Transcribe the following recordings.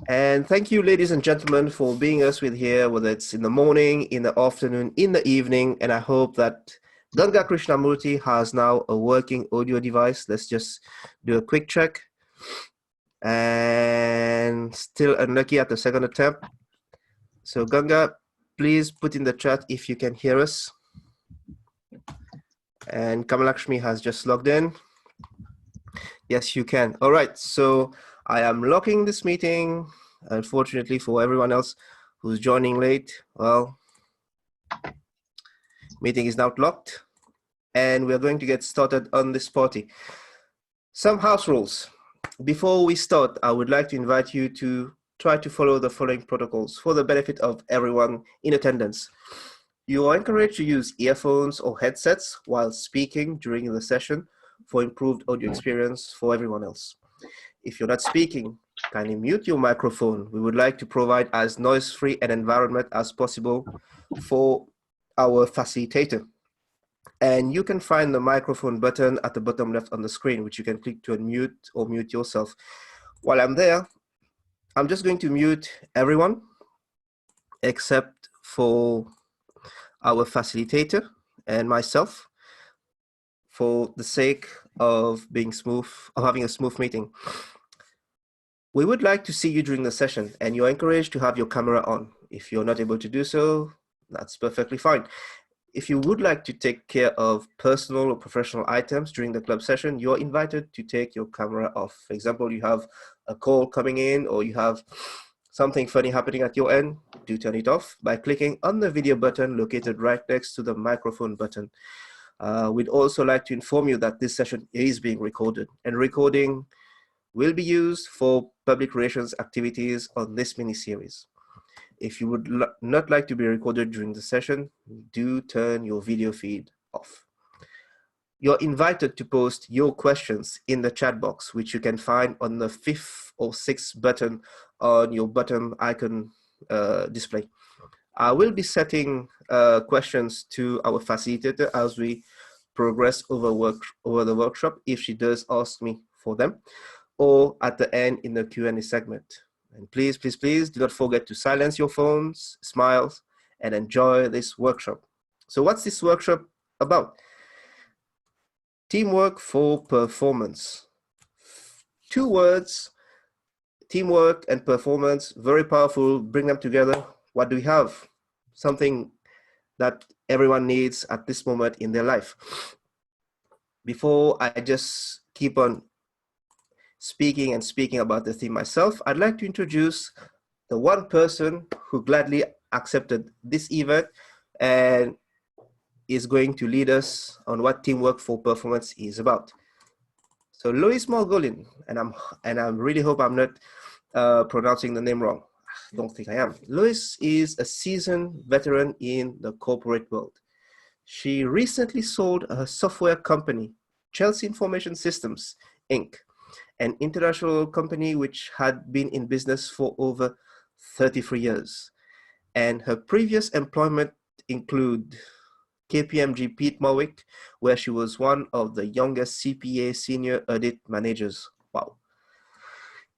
And thank you, ladies and gentlemen, for being us with here, whether it's in the morning, in the afternoon, in the evening. And I hope that Ganga Krishnamurti has now a working audio device. Let's just do a quick check. And still unlucky at the second attempt. So Ganga, please put in the chat if you can hear us. And Kamalakshmi has just logged in. Yes, you can. All right, so I am locking this meeting. Unfortunately for everyone else who's joining late, well, meeting is now locked and we're going to get started on this party. Some house rules. Before we start, I would like to invite you to try to follow the following protocols for the benefit of everyone in attendance. You are encouraged to use earphones or headsets while speaking during the session for improved audio experience for everyone else. If you're not speaking, kindly mute your microphone. We would like to provide as noise-free an environment as possible for our facilitator. And you can find the microphone button at the bottom left on the screen, which you can click to unmute or mute yourself. While I'm there, I'm just going to mute everyone except for our facilitator and myself for the sake of being smooth, of having a smooth meeting. We would like to see you during the session and you're encouraged to have your camera on. If you're not able to do so, that's perfectly fine. If you would like to take care of personal or professional items during the club session, you're invited to take your camera off. For example, you have a call coming in or you have something funny happening at your end, do turn it off by clicking on the video button located right next to the microphone button. We'd also like to inform you that this session is being recorded and recording will be used for public relations activities on this mini-series. If you would not like to be recorded during the session, do turn your video feed off. You're invited to post your questions in the chat box, which you can find on the 5th or 6th button on your bottom icon display. I will be setting questions to our facilitator as we progress over the workshop if she does ask me for them, or at the end in the Q&A segment. And please, please, please do not forget to silence your phones, smile, and enjoy this workshop. So what's this workshop about? Teamwork for performance. 2 words, teamwork and performance, very powerful, bring them together. What do we have? Something that everyone needs at this moment in their life. Before I just keep on speaking about the theme myself, I'd like to introduce the one person who gladly accepted this event and is going to lead us on what teamwork for performance is about. So Lois Margolin, and I really hope I'm not pronouncing the name wrong. I don't think I am. Lois is a seasoned veteran in the corporate world. She recently sold her software company, Chelsea Information Systems, Inc., an international company which had been in business for over 33 years. And her previous employment include KPMG Pete Mowick, where she was one of the youngest CPA senior audit managers. Wow.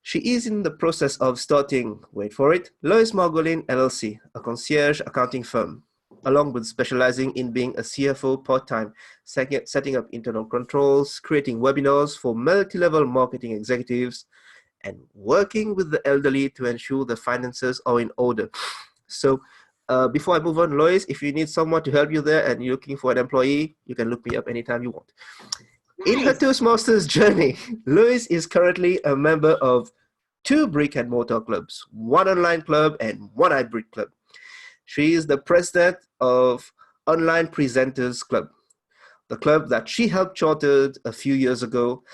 She is in the process of starting, wait for it, Lois Margolin LLC, a concierge accounting firm, along with specializing in being a CFO part-time, setting up internal controls, creating webinars for multi-level marketing executives, and working with the elderly to ensure the finances are in order. So before I move on, Lois, if you need someone to help you there and you're looking for an employee, you can look me up anytime you want. Nice. In her Toastmasters journey, Lois is currently a member of 2 brick and mortar clubs, 1 online club and 1 hybrid club. She is the president of Online Presenters Club, the club that she helped chartered a few years ago,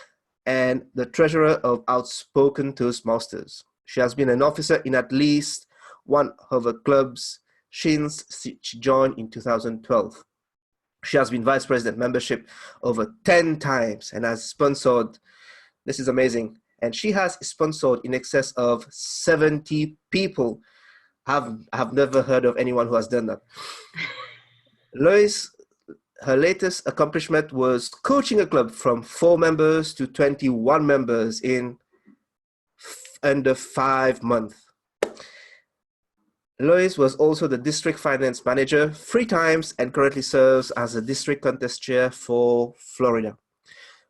and the treasurer of Outspoken Toastmasters. She has been an officer in at least 1 of the clubs since she joined in 2012. She has been vice president membership over 10 times and has sponsored, this is amazing, and she has sponsored in excess of 70 people. I've never heard of anyone who has done that. Lois, her latest accomplishment was coaching a club from 4 members to 21 members in under 5 months. Lois was also the district finance manager 3 times and currently serves as the district contest chair for Florida.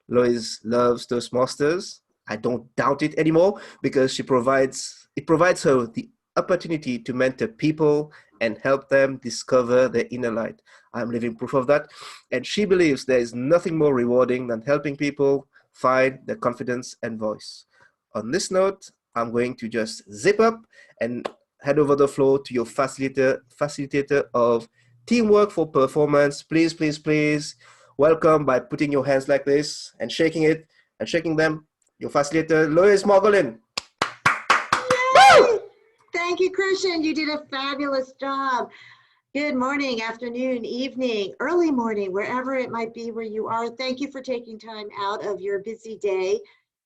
Lois loves Toastmasters. I don't doubt it anymore because it provides her the opportunity to mentor people and help them discover their inner light. I'm living proof of that. And she believes there is nothing more rewarding than helping people find their confidence and voice. On this note, I'm going to just zip up and head over the floor to your facilitator of Teamwork for Performance. Please, please, please welcome by putting your hands like this and shaking them, your facilitator, Lois Margolin. Yay! Thank you, Christian. You did a fabulous job. Good morning, afternoon, evening, early morning, wherever it might be where you are. Thank you for taking time out of your busy day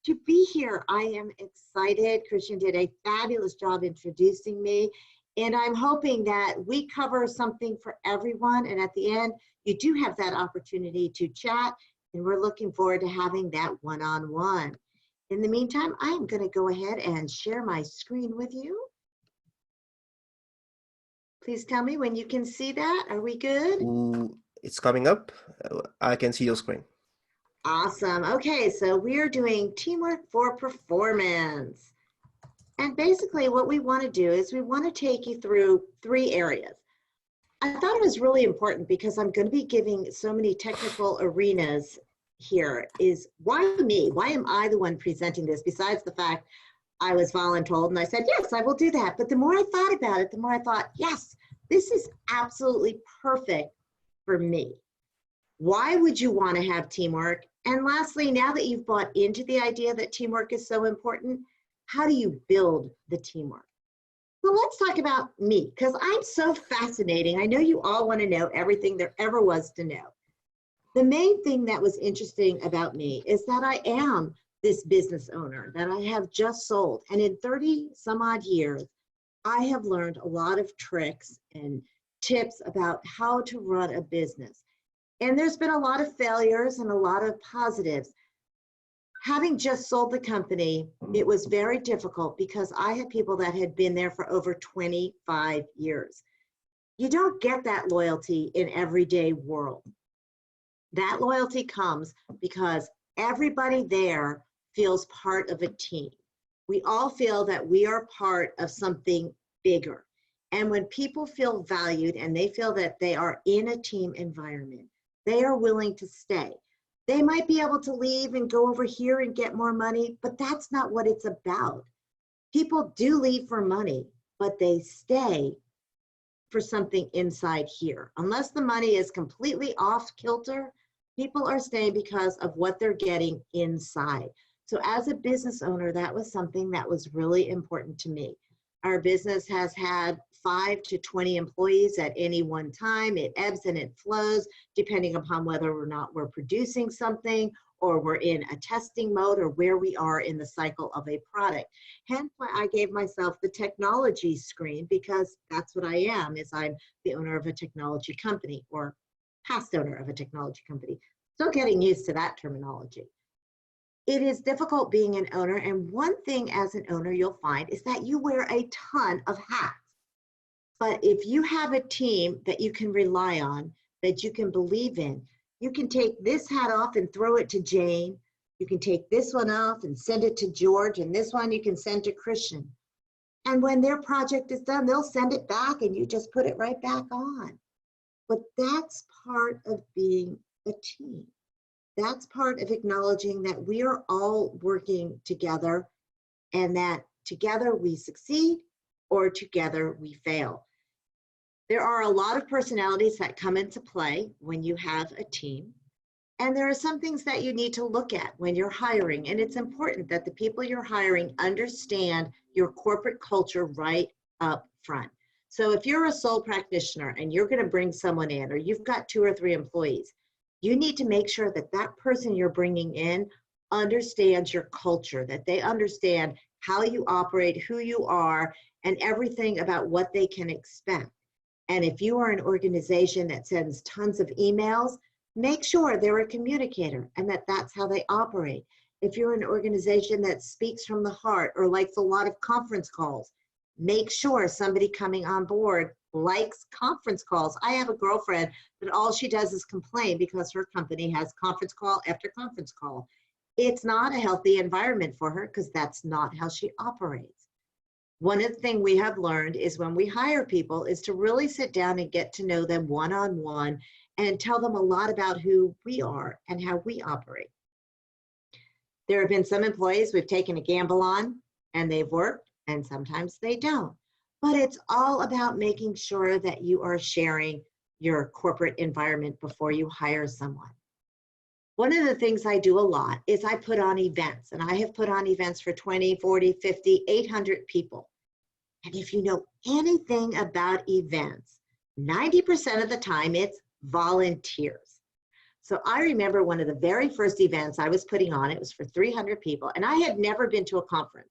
to be here. I am excited. Christian did a fabulous job introducing me, and I'm hoping that we cover something for everyone. And at the end, you do have that opportunity to chat, and we're looking forward to having that one-on-one. In the meantime, I'm going to go ahead and share my screen with you. Please tell me when you can see that. Are we good? Ooh, it's coming up. I can see your screen. Awesome. Okay, so we're doing Teamwork for Performance. And basically what we want to do is we want to take you through 3 areas. I thought it was really important because I'm going to be giving so many technical arenas here. Is why me? Why am I the one presenting this, besides the fact I was voluntold and I said, yes, I will do that. But the more I thought about it, the more I thought, yes, this is absolutely perfect for me. Why would you want to have teamwork? And lastly, now that you've bought into the idea that teamwork is so important, how do you build the teamwork? So let's talk about me, because I'm so fascinating. I know you all want to know everything there ever was to know. The main thing that was interesting about me is that I am this business owner that I have just sold. And in 30 some odd years, I have learned a lot of tricks and tips about how to run a business. And there's been a lot of failures and a lot of positives. Having just sold the company, it was very difficult because I had people that had been there for over 25 years. You don't get that loyalty in everyday world. That loyalty comes because everybody there feels part of a team. We all feel that we are part of something bigger. And when people feel valued and they feel that they are in a team environment, they are willing to stay. They might be able to leave and go over here and get more money, but that's not what it's about. People do leave for money, but they stay for something inside here. Unless the money is completely off kilter, people are staying because of what they're getting inside. So as a business owner, that was something that was really important to me. Our business has had 5 to 20 employees at any one time. It ebbs and it flows depending upon whether or not we're producing something or we're in a testing mode or where we are in the cycle of a product. Hence why I gave myself the technology screen, because that's what I am, is I'm the owner of a technology company, or past owner of a technology company. Still getting used to that terminology. It is difficult being an owner, and one thing as an owner you'll find is that you wear a ton of hats. But if you have a team that you can rely on, that you can believe in, you can take this hat off and throw it to Jane. You can take this one off and send it to George, and this one you can send to Christian. And when their project is done, they'll send it back and you just put it right back on. But that's part of being a team. That's part of acknowledging that we are all working together and that together we succeed or together we fail. There are a lot of personalities that come into play when you have a team. And there are some things that you need to look at when you're hiring. And it's important that the people you're hiring understand your corporate culture right up front. So if you're a sole practitioner and you're going to bring someone in, or you've got 2 or 3 employees, you need to make sure that that person you're bringing in understands your culture, that they understand how you operate, who you are, and everything about what they can expect. And if you are an organization that sends tons of emails, make sure they're a communicator and that that's how they operate. If you're an organization that speaks from the heart or likes a lot of conference calls, make sure somebody coming on board likes conference calls. I have a girlfriend that all she does is complain because her company has conference call after conference call. It's not a healthy environment for her because that's not how she operates. One of the things we have learned is when we hire people is to really sit down and get to know them one-on-one and tell them a lot about who we are and how we operate. There have been some employees we've taken a gamble on and they've worked, and sometimes they don't. But it's all about making sure that you are sharing your corporate environment before you hire someone. One of the things I do a lot is I put on events, and I have put on events for 20, 40, 50, 800 people. And if you know anything about events, 90% of the time it's volunteers. So I remember one of the very first events I was putting on, it was for 300 people, and I had never been to a conference.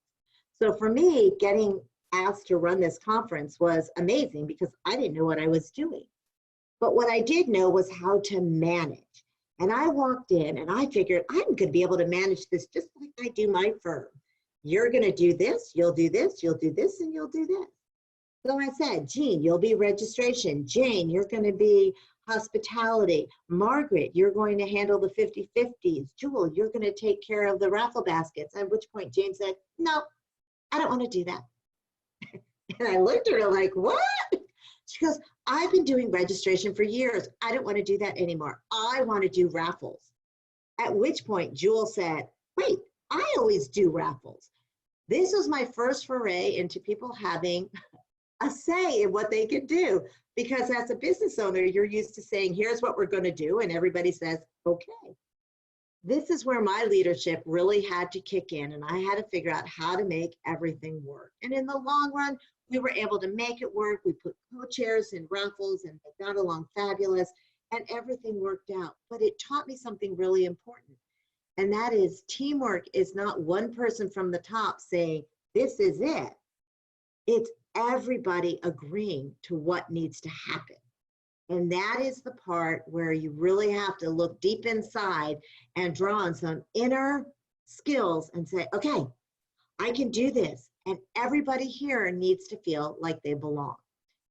So for me, getting asked to run this conference was amazing because I didn't know what I was doing. But what I did know was how to manage. And I walked in and I figured I'm going to be able to manage this just like I do my firm. You're going to do this, you'll do this, you'll do this, and you'll do this. So I said, Jean, you'll be registration. Jane, you're going to be hospitality. Margaret, you're going to handle the 50-50s. Jewel, you're going to take care of the raffle baskets. At which point Jane said, no, I don't want to do that. And I looked at her like, what? She goes, I've been doing registration for years. I don't want to do that anymore. I want to do raffles. At which point Jewel said, wait, I always do raffles. This was my first foray into people having a say in what they could do. Because as a business owner, you're used to saying, here's what we're going to do. And everybody says, okay. This is where my leadership really had to kick in. And I had to figure out how to make everything work. And in the long run, we were able to make it work. We put co-chairs and raffles and they got along fabulous and everything worked out. But it taught me something really important. And that is teamwork is not one person from the top saying, this is it. It's everybody agreeing to what needs to happen. And that is the part where you really have to look deep inside and draw on some inner skills and say, okay, I can do this. And everybody here needs to feel like they belong.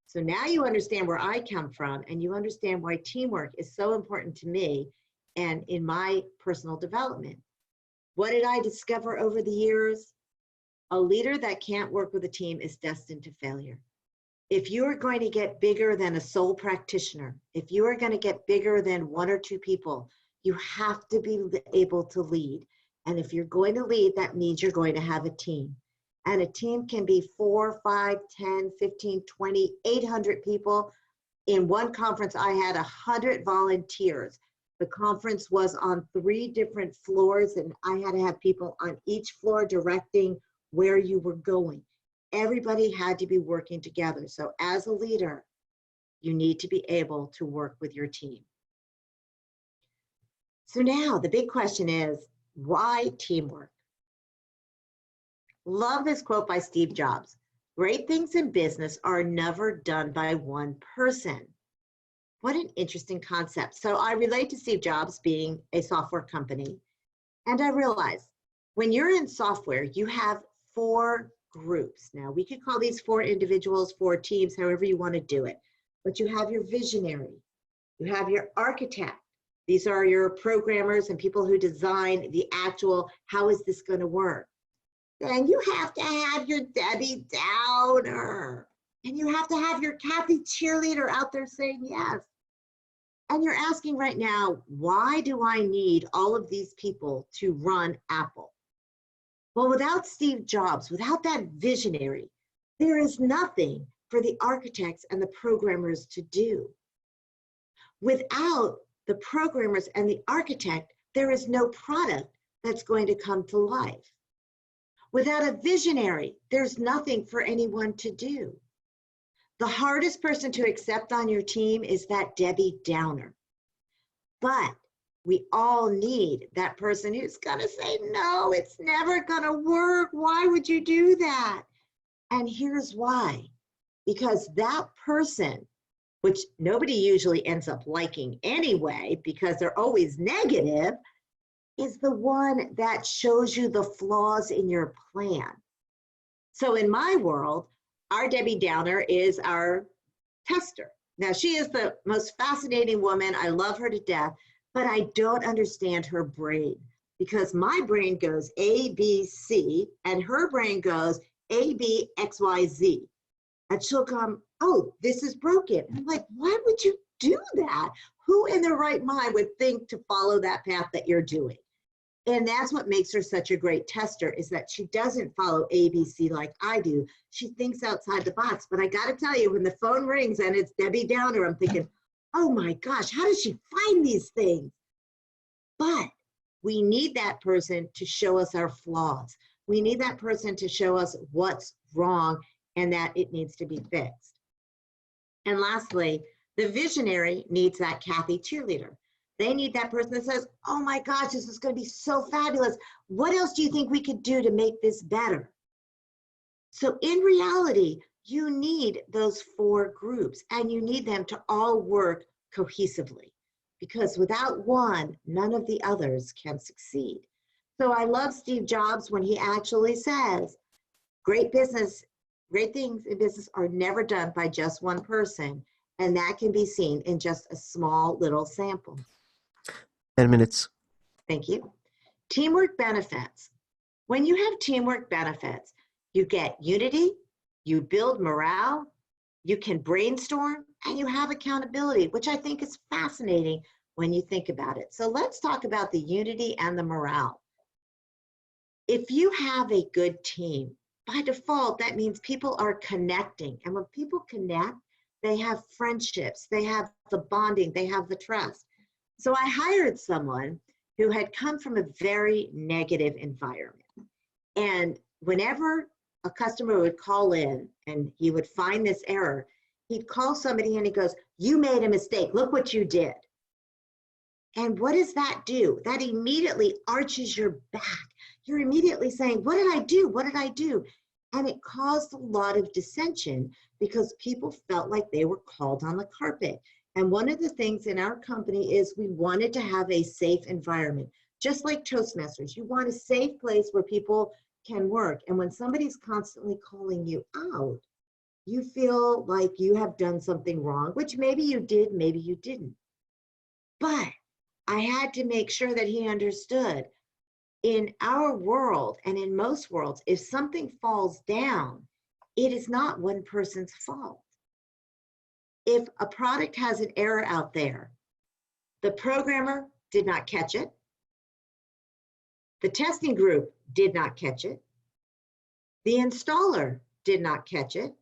So now you understand where I come from and you understand why teamwork is so important to me and in my personal development. What did I discover over the years? A leader that can't work with a team is destined to failure. If you are going to get bigger than a sole practitioner, if you are going to get bigger than one or two people, you have to be able to lead. And if you're going to lead, that means you're going to have a team. And a team can be 4, 5, 10, 15, 20, 800 people. In one conference, I had 100 volunteers. The conference was on 3 different floors, and I had to have people on each floor directing where you were going. Everybody had to be working together. So as a leader, you need to be able to work with your team. So now the big question is, why teamwork? Love this quote by Steve Jobs. Great things in business are never done by one person. What an interesting concept. So I relate to Steve Jobs being a software company. And I realize when you're in software, you have 4 groups. Now we could call these 4 individuals, 4 teams, however you want to do it. But you have your visionary, you have your architect. These are your programmers and people who design the actual, how is this going to work? Then you have to have your Debbie Downer. And you have to have your Kathy cheerleader out there saying yes. And you're asking right now, why do I need all of these people to run Apple? Well, without Steve Jobs, without that visionary, there is nothing for the architects and the programmers to do. Without the programmers and the architect, there is no product that's going to come to life. Without a visionary, there's nothing for anyone to do. The hardest person to accept on your team is that Debbie Downer. But we all need that person who's going to say, no, it's never going to work. Why would you do that? And here's why. Because that person, which nobody usually ends up liking anyway, because they're always negative, is the one that shows you the flaws in your plan. So in my world, our Debbie Downer is our tester. Now, she is the most fascinating woman. I love her to death, but I don't understand her brain because my brain goes A, B, C, and her brain goes A, B, X, Y, Z. And she'll come, oh, this is broken. And I'm like, why would you do that? Who in their right mind would think to follow that path that you're doing? And that's what makes her such a great tester, is that she doesn't follow ABC like I do. She thinks outside the box. But I got to tell you, when the phone rings and it's Debbie Downer, I'm thinking, oh my gosh, how does she find these things? But we need that person to show us our flaws. We need that person to show us what's wrong and that it needs to be fixed. And lastly, the visionary needs that Kathy cheerleader. They need that person that says, oh my gosh, this is going to be so fabulous. What else do you think we could do to make this better? So in reality, you need those 4 groups and you need them to all work cohesively, because without one, none of the others can succeed. So I love Steve Jobs when he actually says, great things in business are never done by just one person. And that can be seen in just a small little sample. 10 minutes. Thank you. Teamwork benefits. When you have teamwork benefits, you get unity, you build morale, you can brainstorm, and you have accountability, which I think is fascinating when you think about it. So let's talk about the unity and the morale. If you have a good team, by default, that means people are connecting. And when people connect, they have friendships, they have the bonding, they have the trust. So I hired someone who had come from a very negative environment. And whenever a customer would call in and he would find this error, he'd call somebody and he goes, you made a mistake, look what you did. And what does that do? That immediately arches your back. You're immediately saying, what did I do? What did I do? And it caused a lot of dissension because people felt like they were called on the carpet. And one of the things in our company is we wanted to have a safe environment, just like Toastmasters. You want a safe place where people can work. And when somebody's constantly calling you out, you feel like you have done something wrong, which maybe you did, maybe you didn't. But I had to make sure that he understood in our world and in most worlds, if something falls down, it is not one person's fault. If a product has an error out there, the programmer did not catch it, the testing group did not catch it, the installer did not catch it,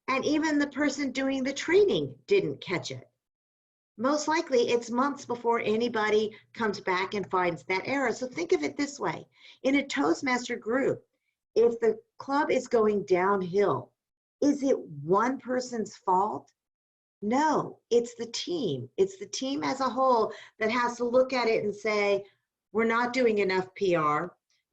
and even the person doing the training didn't catch it. Most likely it's months before anybody comes back and finds that error. So think of it this way. In a Toastmaster group, if the club is going downhill, is it one person's fault? No, it's the team. It's the team as a whole that has to look at it and say, we're not doing enough PR.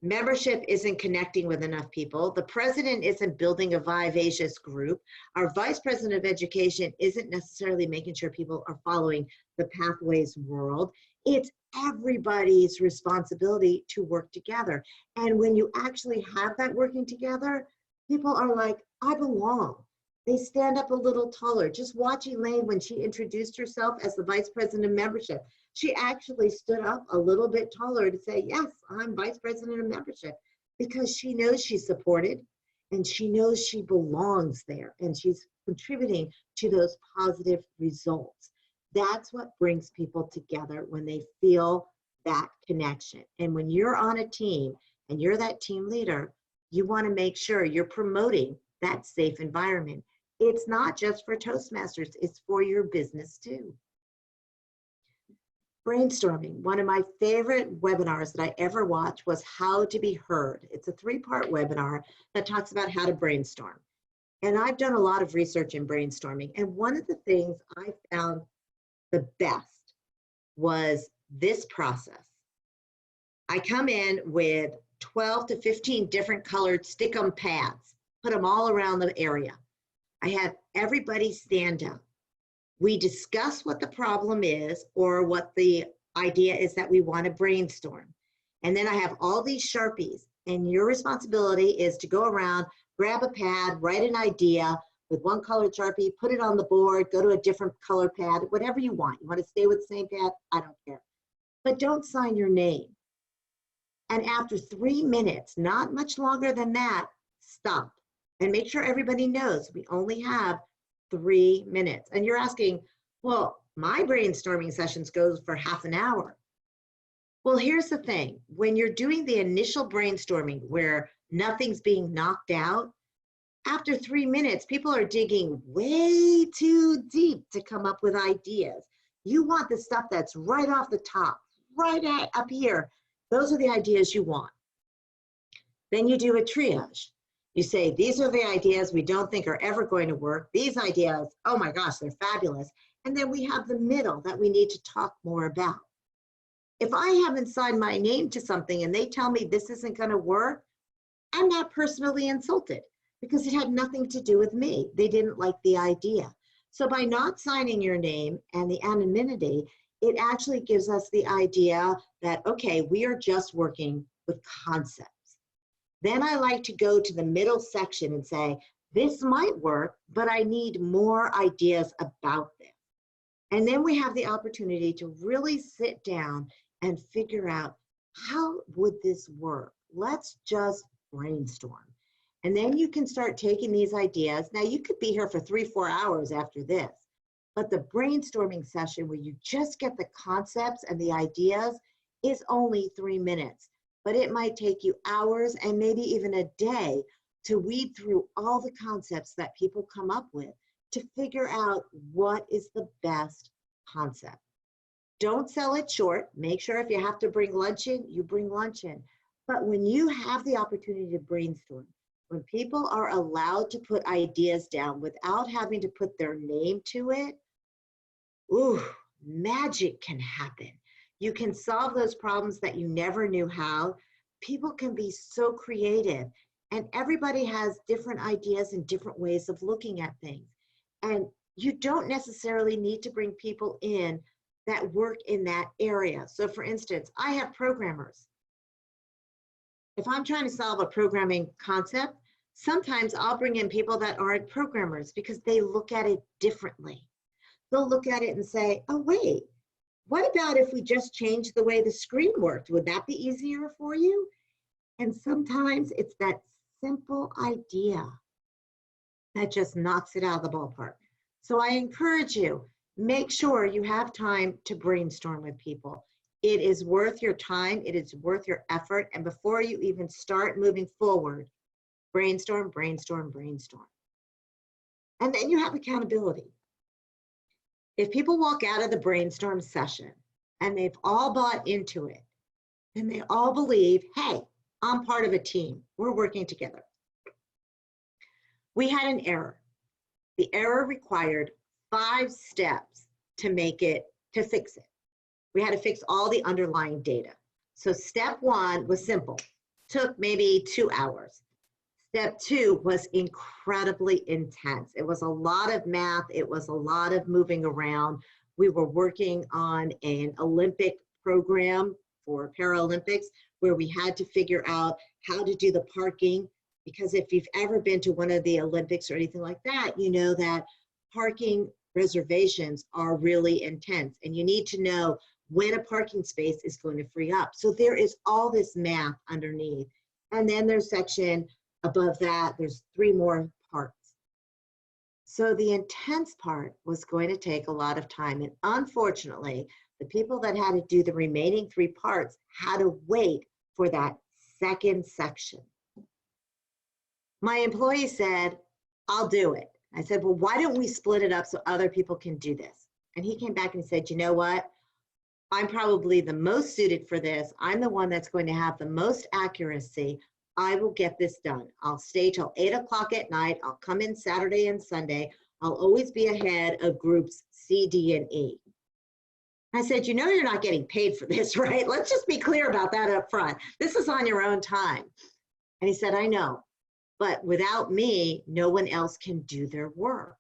Membership isn't connecting with enough people. The president isn't building a vivacious group. Our vice president of education isn't necessarily making sure people are following the pathways world. It's everybody's responsibility to work together. And when you actually have that working together, people are like, I belong. They stand up a little taller. Just watch Elaine when she introduced herself as the vice president of membership. She actually stood up a little bit taller to say, yes, I'm vice president of membership, because she knows she's supported and she knows she belongs there and she's contributing to those positive results. That's what brings people together when they feel that connection. And when you're on a team and you're that team leader, you want to make sure you're promoting that safe environment. It's not just for Toastmasters, it's for your business too. Brainstorming. One of my favorite webinars that I ever watched was How to Be Heard. It's a 3-part webinar that talks about how to brainstorm. And I've done a lot of research in brainstorming. And one of the things I found the best was this process. I come in with 12 to 15 different colored stick-em pads, put them all around the area. I have everybody stand up. We discuss what the problem is or what the idea is that we want to brainstorm. And then I have all these Sharpies, and your responsibility is to go around, grab a pad, write an idea with one colored Sharpie, put it on the board, go to a different color pad, whatever you want. You want to stay with the same pad? I don't care. But don't sign your name. And after 3 minutes, not much longer than that, stop. And make sure everybody knows we only have 3 minutes. And you're asking, well, my brainstorming sessions goes for half an hour. Well, here's the thing. When you're doing the initial brainstorming where nothing's being knocked out, after 3 minutes, people are digging way too deep to come up with ideas. You want the stuff that's right off the top, right up here. Those are the ideas you want. Then you do a triage. You say, these are the ideas we don't think are ever going to work. These ideas, oh my gosh, they're fabulous. And then we have the middle that we need to talk more about. If I haven't signed my name to something and they tell me this isn't going to work, I'm not personally insulted because it had nothing to do with me. They didn't like the idea. So by not signing your name and the anonymity, it actually gives us the idea that, okay, we are just working with concepts. Then I like to go to the middle section and say, this might work, but I need more ideas about this. And then we have the opportunity to really sit down and figure out, how would this work? Let's just brainstorm. And then you can start taking these ideas. Now you could be here for 3-4 hours after this, but the brainstorming session where you just get the concepts and the ideas is only 3 minutes, but it might take you hours and maybe even a day to weed through all the concepts that people come up with to figure out what is the best concept. Don't sell it short. Make sure if you have to bring lunch in, you bring lunch in. But when you have the opportunity to brainstorm, when people are allowed to put ideas down without having to put their name to it, ooh, magic can happen. You can solve those problems that you never knew how. People can be so creative, and everybody has different ideas and different ways of looking at things. And you don't necessarily need to bring people in that work in that area. So for instance, I have programmers. If I'm trying to solve a programming concept, sometimes I'll bring in people that aren't programmers because they look at it differently. They'll look at it and say, oh wait, what about if we just changed the way the screen worked? Would that be easier for you? And sometimes it's that simple idea that just knocks it out of the ballpark. So I encourage you, make sure you have time to brainstorm with people. It is worth your time, it is worth your effort, and before you even start moving forward, brainstorm, brainstorm, brainstorm. And then you have accountability. If people walk out of the brainstorm session and they've all bought into it, and they all believe, hey, I'm part of a team, we're working together. We had an error. The error required 5 steps to fix it. We had to fix all the underlying data. So step 1 was simple, took maybe 2 hours. Step 2 was incredibly intense. It was a lot of math. It was a lot of moving around. We were working on an Olympic program for Paralympics where we had to figure out how to do the parking, because if you've ever been to one of the Olympics or anything like that, you know that parking reservations are really intense, and you need to know when a parking space is going to free up. So there is all this math underneath. And then there's section above that, there's 3 more parts. So the intense part was going to take a lot of time. And unfortunately, the people that had to do the remaining 3 parts had to wait for that second section. My employee said, I'll do it. I said, well, why don't we split it up so other people can do this? And he came back and said, you know what? I'm probably the most suited for this. I'm the one that's going to have the most accuracy. I will get this done. I'll stay till 8 o'clock at night. I'll come in Saturday and Sunday. I'll always be ahead of groups C, D, and E. I said, you know, you're not getting paid for this, right? Let's just be clear about that up front. This is on your own time. And he said, I know, but without me, no one else can do their work.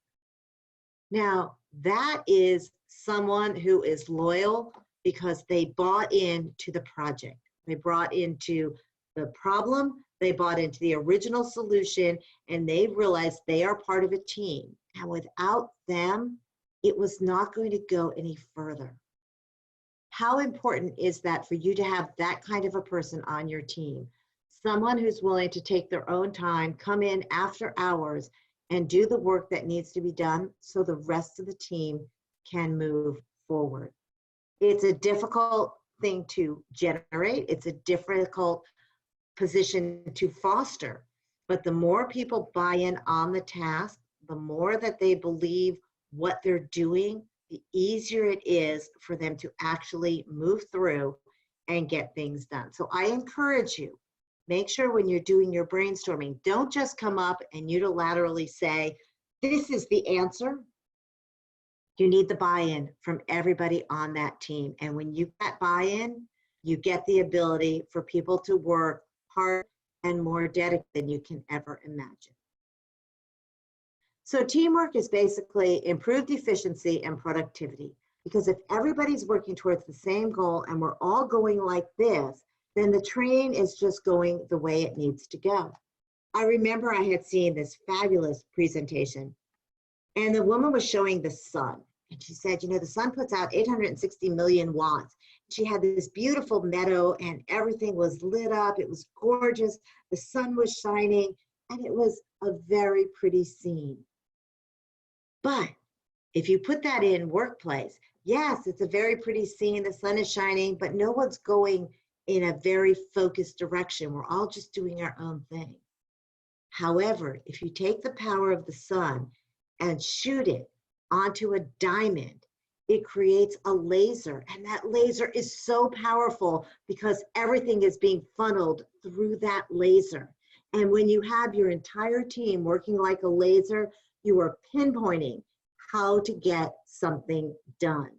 Now, that is someone who is loyal because they bought into the project. They brought into the problem, they bought into the original solution, and they realized they are part of a team. And without them, it was not going to go any further. How important is that for you to have that kind of a person on your team? Someone who's willing to take their own time, come in after hours, and do the work that needs to be done so the rest of the team can move forward. It's a difficult thing to generate. It's a difficult position to foster. But the more people buy in on the task, the more that they believe what they're doing, the easier it is for them to actually move through and get things done. So I encourage you, make sure when you're doing your brainstorming, don't just come up and unilaterally say, this is the answer. You need the buy-in from everybody on that team. And when you get buy-in, you get the ability for people to work hard and more dedicated than you can ever imagine. So teamwork is basically improved efficiency and productivity, because if everybody's working towards the same goal and we're all going like this, then the train is just going the way it needs to go. I remember I had seen this fabulous presentation, and the woman was showing the sun. And she said, you know, the sun puts out 860 million watts. She had this beautiful meadow and everything was lit up. It was gorgeous. The sun was shining and it was a very pretty scene. But if you put that in workplace, yes, it's a very pretty scene. The sun is shining, but no one's going in a very focused direction. We're all just doing our own thing. However, if you take the power of the sun and shoot it onto a diamond, it creates a laser, and that laser is so powerful because everything is being funneled through that laser. And when you have your entire team working like a laser, you are pinpointing how to get something done.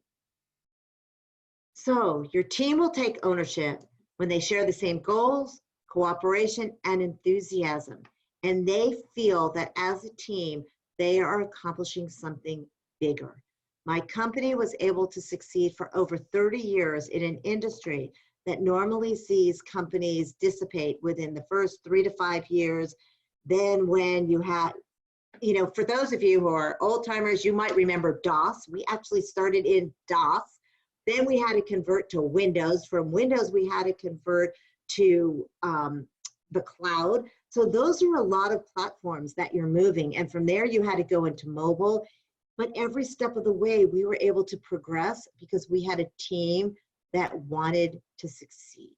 So your team will take ownership when they share the same goals, cooperation, and enthusiasm. And they feel that as a team, they are accomplishing something bigger. My company was able to succeed for over 30 years in an industry that normally sees companies dissipate within the first 3 to 5 years. Then when you had, you know, for those of you who are old timers, you might remember DOS. We actually started in DOS. Then we had to convert to Windows. From Windows, we had to convert to the cloud. So those are a lot of platforms that you're moving. And from there, you had to go into mobile. But every step of the way, we were able to progress because we had a team that wanted to succeed.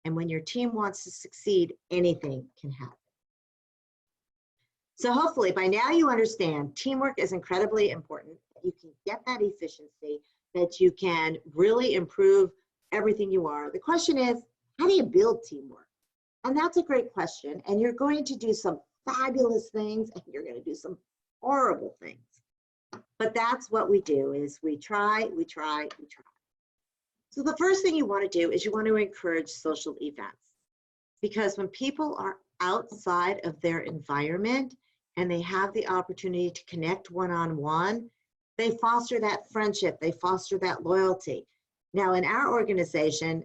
And when your team wants to succeed, anything can happen. So hopefully by now you understand teamwork is incredibly important. You can get that efficiency, that you can really improve everything you are. The question is, how do you build teamwork? And that's a great question. And you're going to do some fabulous things and you're going to do some horrible things. But that's what we do, is we try, we try, we try. So the first thing you want to do is you want to encourage social events. Because when people are outside of their environment and they have the opportunity to connect one-on-one, they foster that friendship, they foster that loyalty. Now in our organization,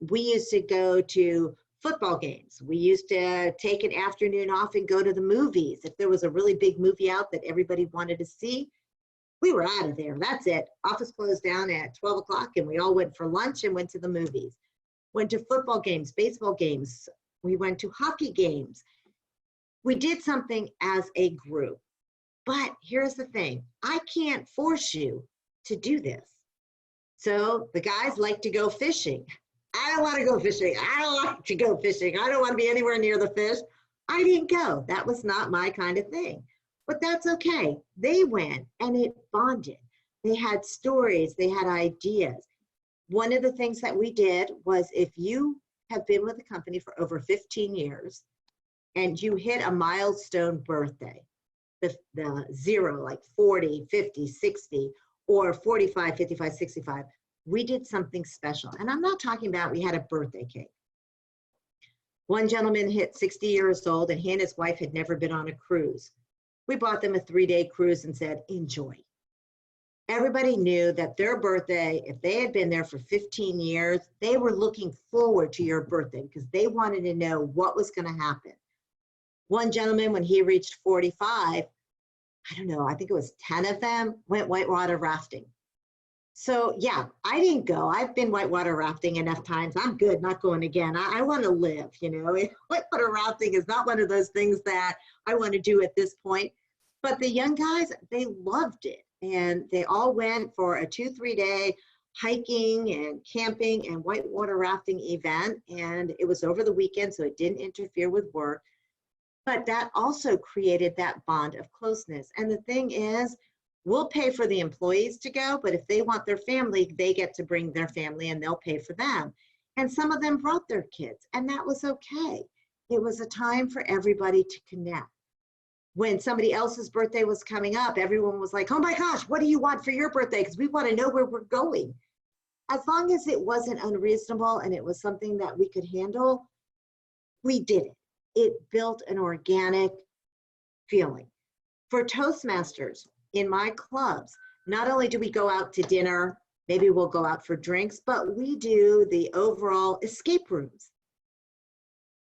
we used to go to football games. We used to take an afternoon off and go to the movies. If there was a really big movie out that everybody wanted to see, we were out of there. That's it. Office closed down at 12 o'clock and we all went for lunch and went to the movies. Went to football games, baseball games. We went to hockey games. We did something as a group. But here's the thing. I can't force you to do this. So the guys like to go fishing. I don't want to go fishing. I don't like to go fishing. I don't want to be anywhere near the fish. I didn't go. That was not my kind of thing. But that's okay. They went and it bonded. They had stories, they had ideas. One of the things that we did was, if you have been with the company for over 15 years and you hit a milestone birthday, the zero, like 40, 50, 60, or 45, 55, 65, we did something special. And I'm not talking about we had a birthday cake. One gentleman hit 60 years old and he and his wife had never been on a cruise. We bought them a 3-day cruise and said, enjoy. Everybody knew that their birthday, if they had been there for 15 years, they were looking forward to your birthday because they wanted to know what was going to happen. One gentleman, when he reached 45, I don't know, I think it was 10 of them went whitewater rafting. So yeah, I didn't go. I've been whitewater rafting enough times. I'm good, not going again. I want to live, you know. Whitewater rafting is not one of those things that I want to do at this point. But the young guys, they loved it. And they all went for a 2-3 day hiking and camping and whitewater rafting event. And it was over the weekend, so it didn't interfere with work. But that also created that bond of closeness. And the thing is, we'll pay for the employees to go, but if they want their family, they get to bring their family and they'll pay for them. And some of them brought their kids, and that was okay. It was a time for everybody to connect. When somebody else's birthday was coming up, everyone was like, oh my gosh, what do you want for your birthday? Because we want to know where we're going. As long as it wasn't unreasonable and it was something that we could handle, we did it. It built an organic feeling. For Toastmasters, in my clubs, not only do we go out to dinner, maybe we'll go out for drinks, but we do the overall escape rooms.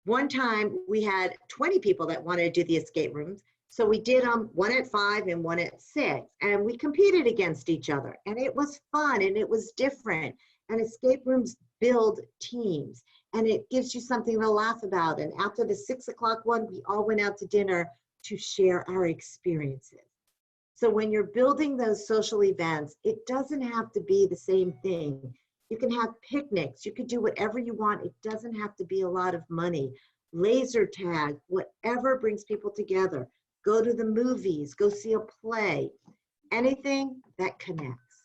One time we had 20 people that wanted to do the escape rooms. So we did them one at 5 and one at 6, and we competed against each other. And it was fun and it was different. And escape rooms build teams and it gives you something to laugh about. And after the 6 o'clock one, we all went out to dinner to share our experiences. So when you're building those social events, it doesn't have to be the same thing. You can have picnics. You can do whatever you want. It doesn't have to be a lot of money. Laser tag, whatever brings people together. Go to the movies, go see a play, anything that connects.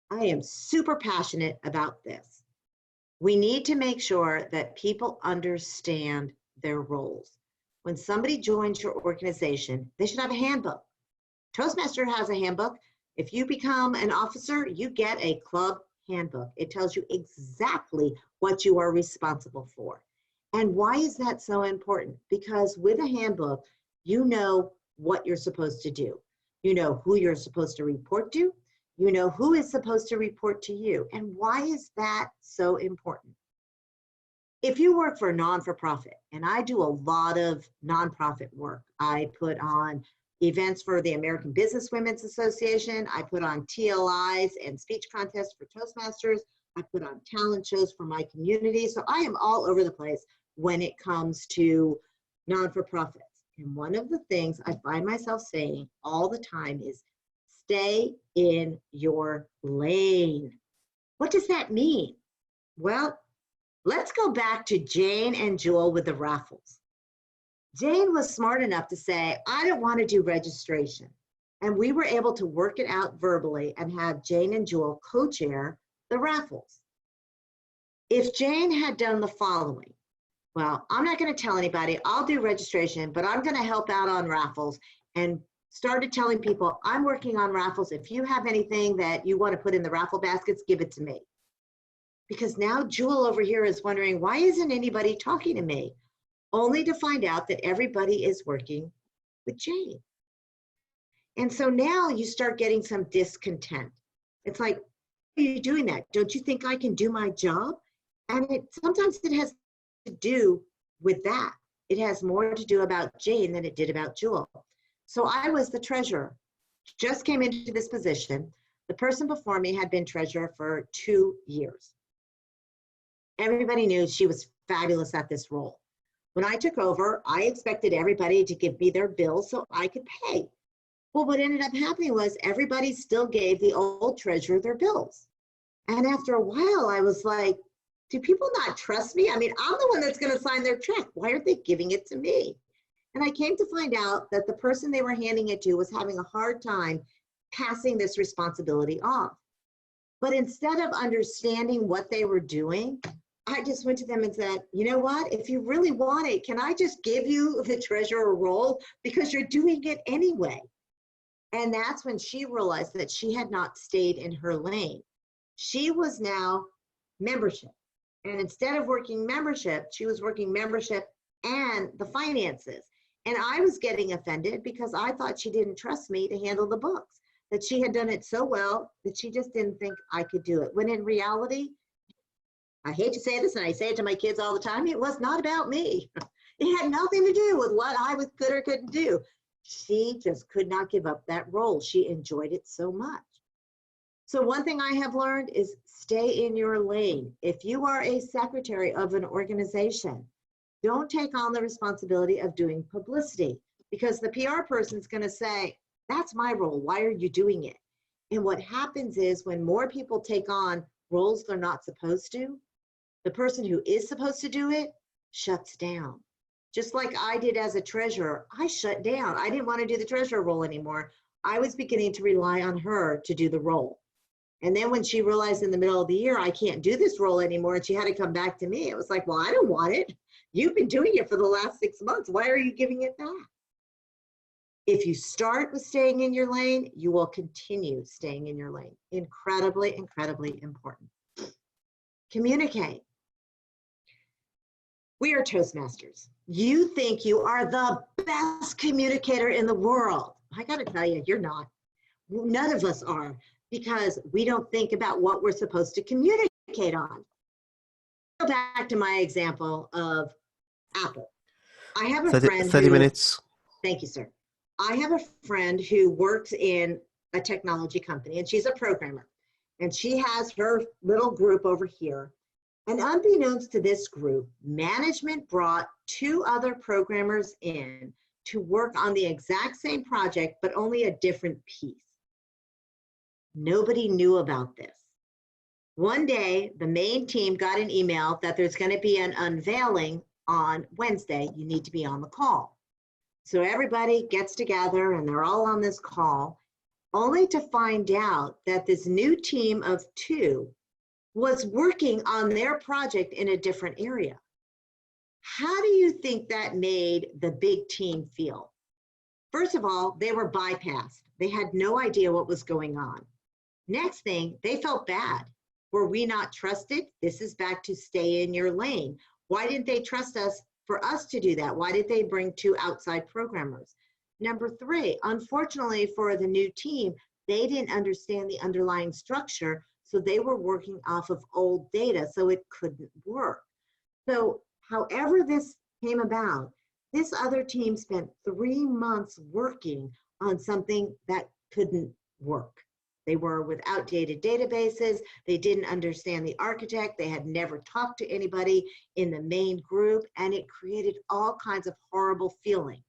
I am super passionate about this. We need to make sure that people understand their roles. When somebody joins your organization, they should have a handbook. Toastmaster has a handbook. If you become an officer, you get a club handbook. It tells you exactly what you are responsible for. And why is that so important? Because with a handbook, you know what you're supposed to do. You know who you're supposed to report to. You know who is supposed to report to you. And why is that so important? If you work for a non-for-profit, and I do a lot of nonprofit work, I put on events for the American Business Women's Association, I put on TLIs and speech contests for Toastmasters, I put on talent shows for my community, so I am all over the place when it comes to non-for-profits. And one of the things I find myself saying all the time is, stay in your lane. What does that mean? Well, let's go back to Jane and Jewel with the raffles. Jane was smart enough to say, I don't want to do registration. And we were able to work it out verbally and have Jane and Jewel co-chair the raffles. If Jane had done the following, well, I'm not going to tell anybody, I'll do registration, but I'm going to help out on raffles, and started telling people, I'm working on raffles. If you have anything that you want to put in the raffle baskets, give it to me. Because now Jewel over here is wondering, why isn't anybody talking to me? Only to find out that everybody is working with Jane. And so now you start getting some discontent. It's like, why are you doing that? Don't you think I can do my job? And sometimes it has to do with that. It has more to do about Jane than it did about Jewel. So I was the treasurer, just came into this position. The person before me had been treasurer for 2 years. Everybody knew she was fabulous at this role. When I took over, I expected everybody to give me their bills so I could pay. Well, what ended up happening was everybody still gave the old treasurer their bills. And after a while, I was like, do people not trust me? I mean, I'm the one that's going to sign their check. Why aren't they giving it to me? And I came to find out that the person they were handing it to was having a hard time passing this responsibility off. But instead of understanding what they were doing, I just went to them and said, you know what, if you really want it, can I just give you the treasurer role because you're doing it anyway? And that's when she realized that she had not stayed in her lane. She was now membership. And instead of working membership, she was working membership and the finances. And I was getting offended because I thought she didn't trust me to handle the books. that she had done it so well that she just didn't think I could do it. When in reality, I hate to say this, and I say it to my kids all the time, it was not about me. It had nothing to do with what I could or couldn't do. She just could not give up that role. She enjoyed it so much. So one thing I have learned is stay in your lane. If you are a secretary of an organization, don't take on the responsibility of doing publicity, because the PR person is going to say, that's my role. Why are you doing it? And what happens is when more people take on roles they're not supposed to, the person who is supposed to do it shuts down. Just like I did as a treasurer, I shut down. I didn't want to do the treasurer role anymore. I was beginning to rely on her to do the role. And then when she realized in the middle of the year, I can't do this role anymore, and she had to come back to me, it was like, well, I don't want it. You've been doing it for the last 6 months. Why are you giving it back? If you start with staying in your lane, you will continue staying in your lane. Incredibly, incredibly important. Communicate. We are Toastmasters. You think you are the best communicator in the world. I got to tell you, you're not. None of us are, because we don't think about what we're supposed to communicate on. Go back to my example of Apple. I have a friend 30 minutes. Thank you, sir. I have a friend who works in a technology company, and she's a programmer. And she has her little group over here. And unbeknownst to this group, management brought 2 other programmers in to work on the exact same project, but only a different piece. Nobody knew about this. One day, the main team got an email that there's going to be an unveiling on Wednesday. You need to be on the call. So everybody gets together and they're all on this call, only to find out that this new team of 2 was working on their project in a different area. How do you think that made the big team feel? First of all, they were bypassed. They had no idea what was going on. Next thing, they felt bad. Were we not trusted? This is back to stay in your lane. Why didn't they trust us for us to do that? Why did they bring 2 outside programmers? Number 3, unfortunately for the new team, they didn't understand the underlying structure, so they were working off of old data, so it couldn't work. So however this came about, this other team spent 3 months working on something that couldn't work. They were with outdated databases. They didn't understand the architect. They had never talked to anybody in the main group, and it created all kinds of horrible feelings.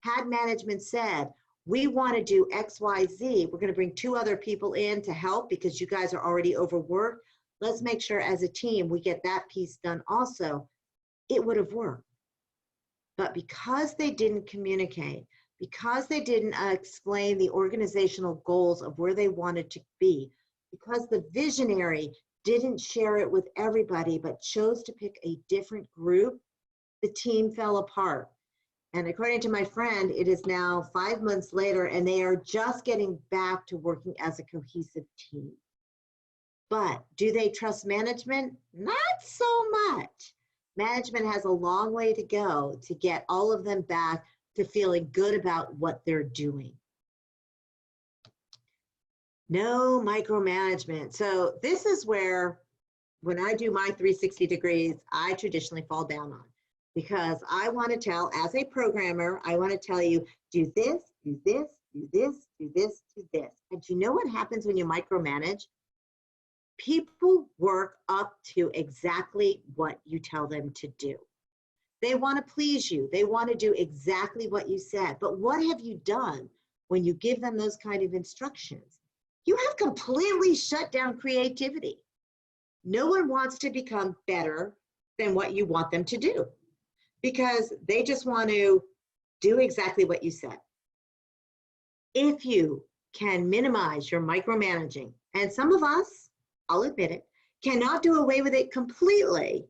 Had management said, we want to do X, Y, Z, we're going to bring 2 other people in to help because you guys are already overworked. Let's make sure as a team we get that piece done also. It would have worked. But because they didn't communicate, because they didn't explain the organizational goals of where they wanted to be, because the visionary didn't share it with everybody but chose to pick a different group, the team fell apart. And according to my friend, it is now 5 months later and they are just getting back to working as a cohesive team. But do they trust management? Not so much. Management has a long way to go to get all of them back to feeling good about what they're doing. No micromanagement. So this is where, when I do my 360 degrees, I traditionally fall down on. Because I want to tell, as a programmer, I want to tell you, do this, do this, do this, do this, do this. And do you know what happens when you micromanage? People work up to exactly what you tell them to do. They want to please you. They want to do exactly what you said. But what have you done when you give them those kind of instructions? You have completely shut down creativity. No one wants to become better than what you want them to do, because they just want to do exactly what you said. If you can minimize your micromanaging, and some of us, I'll admit it, cannot do away with it completely,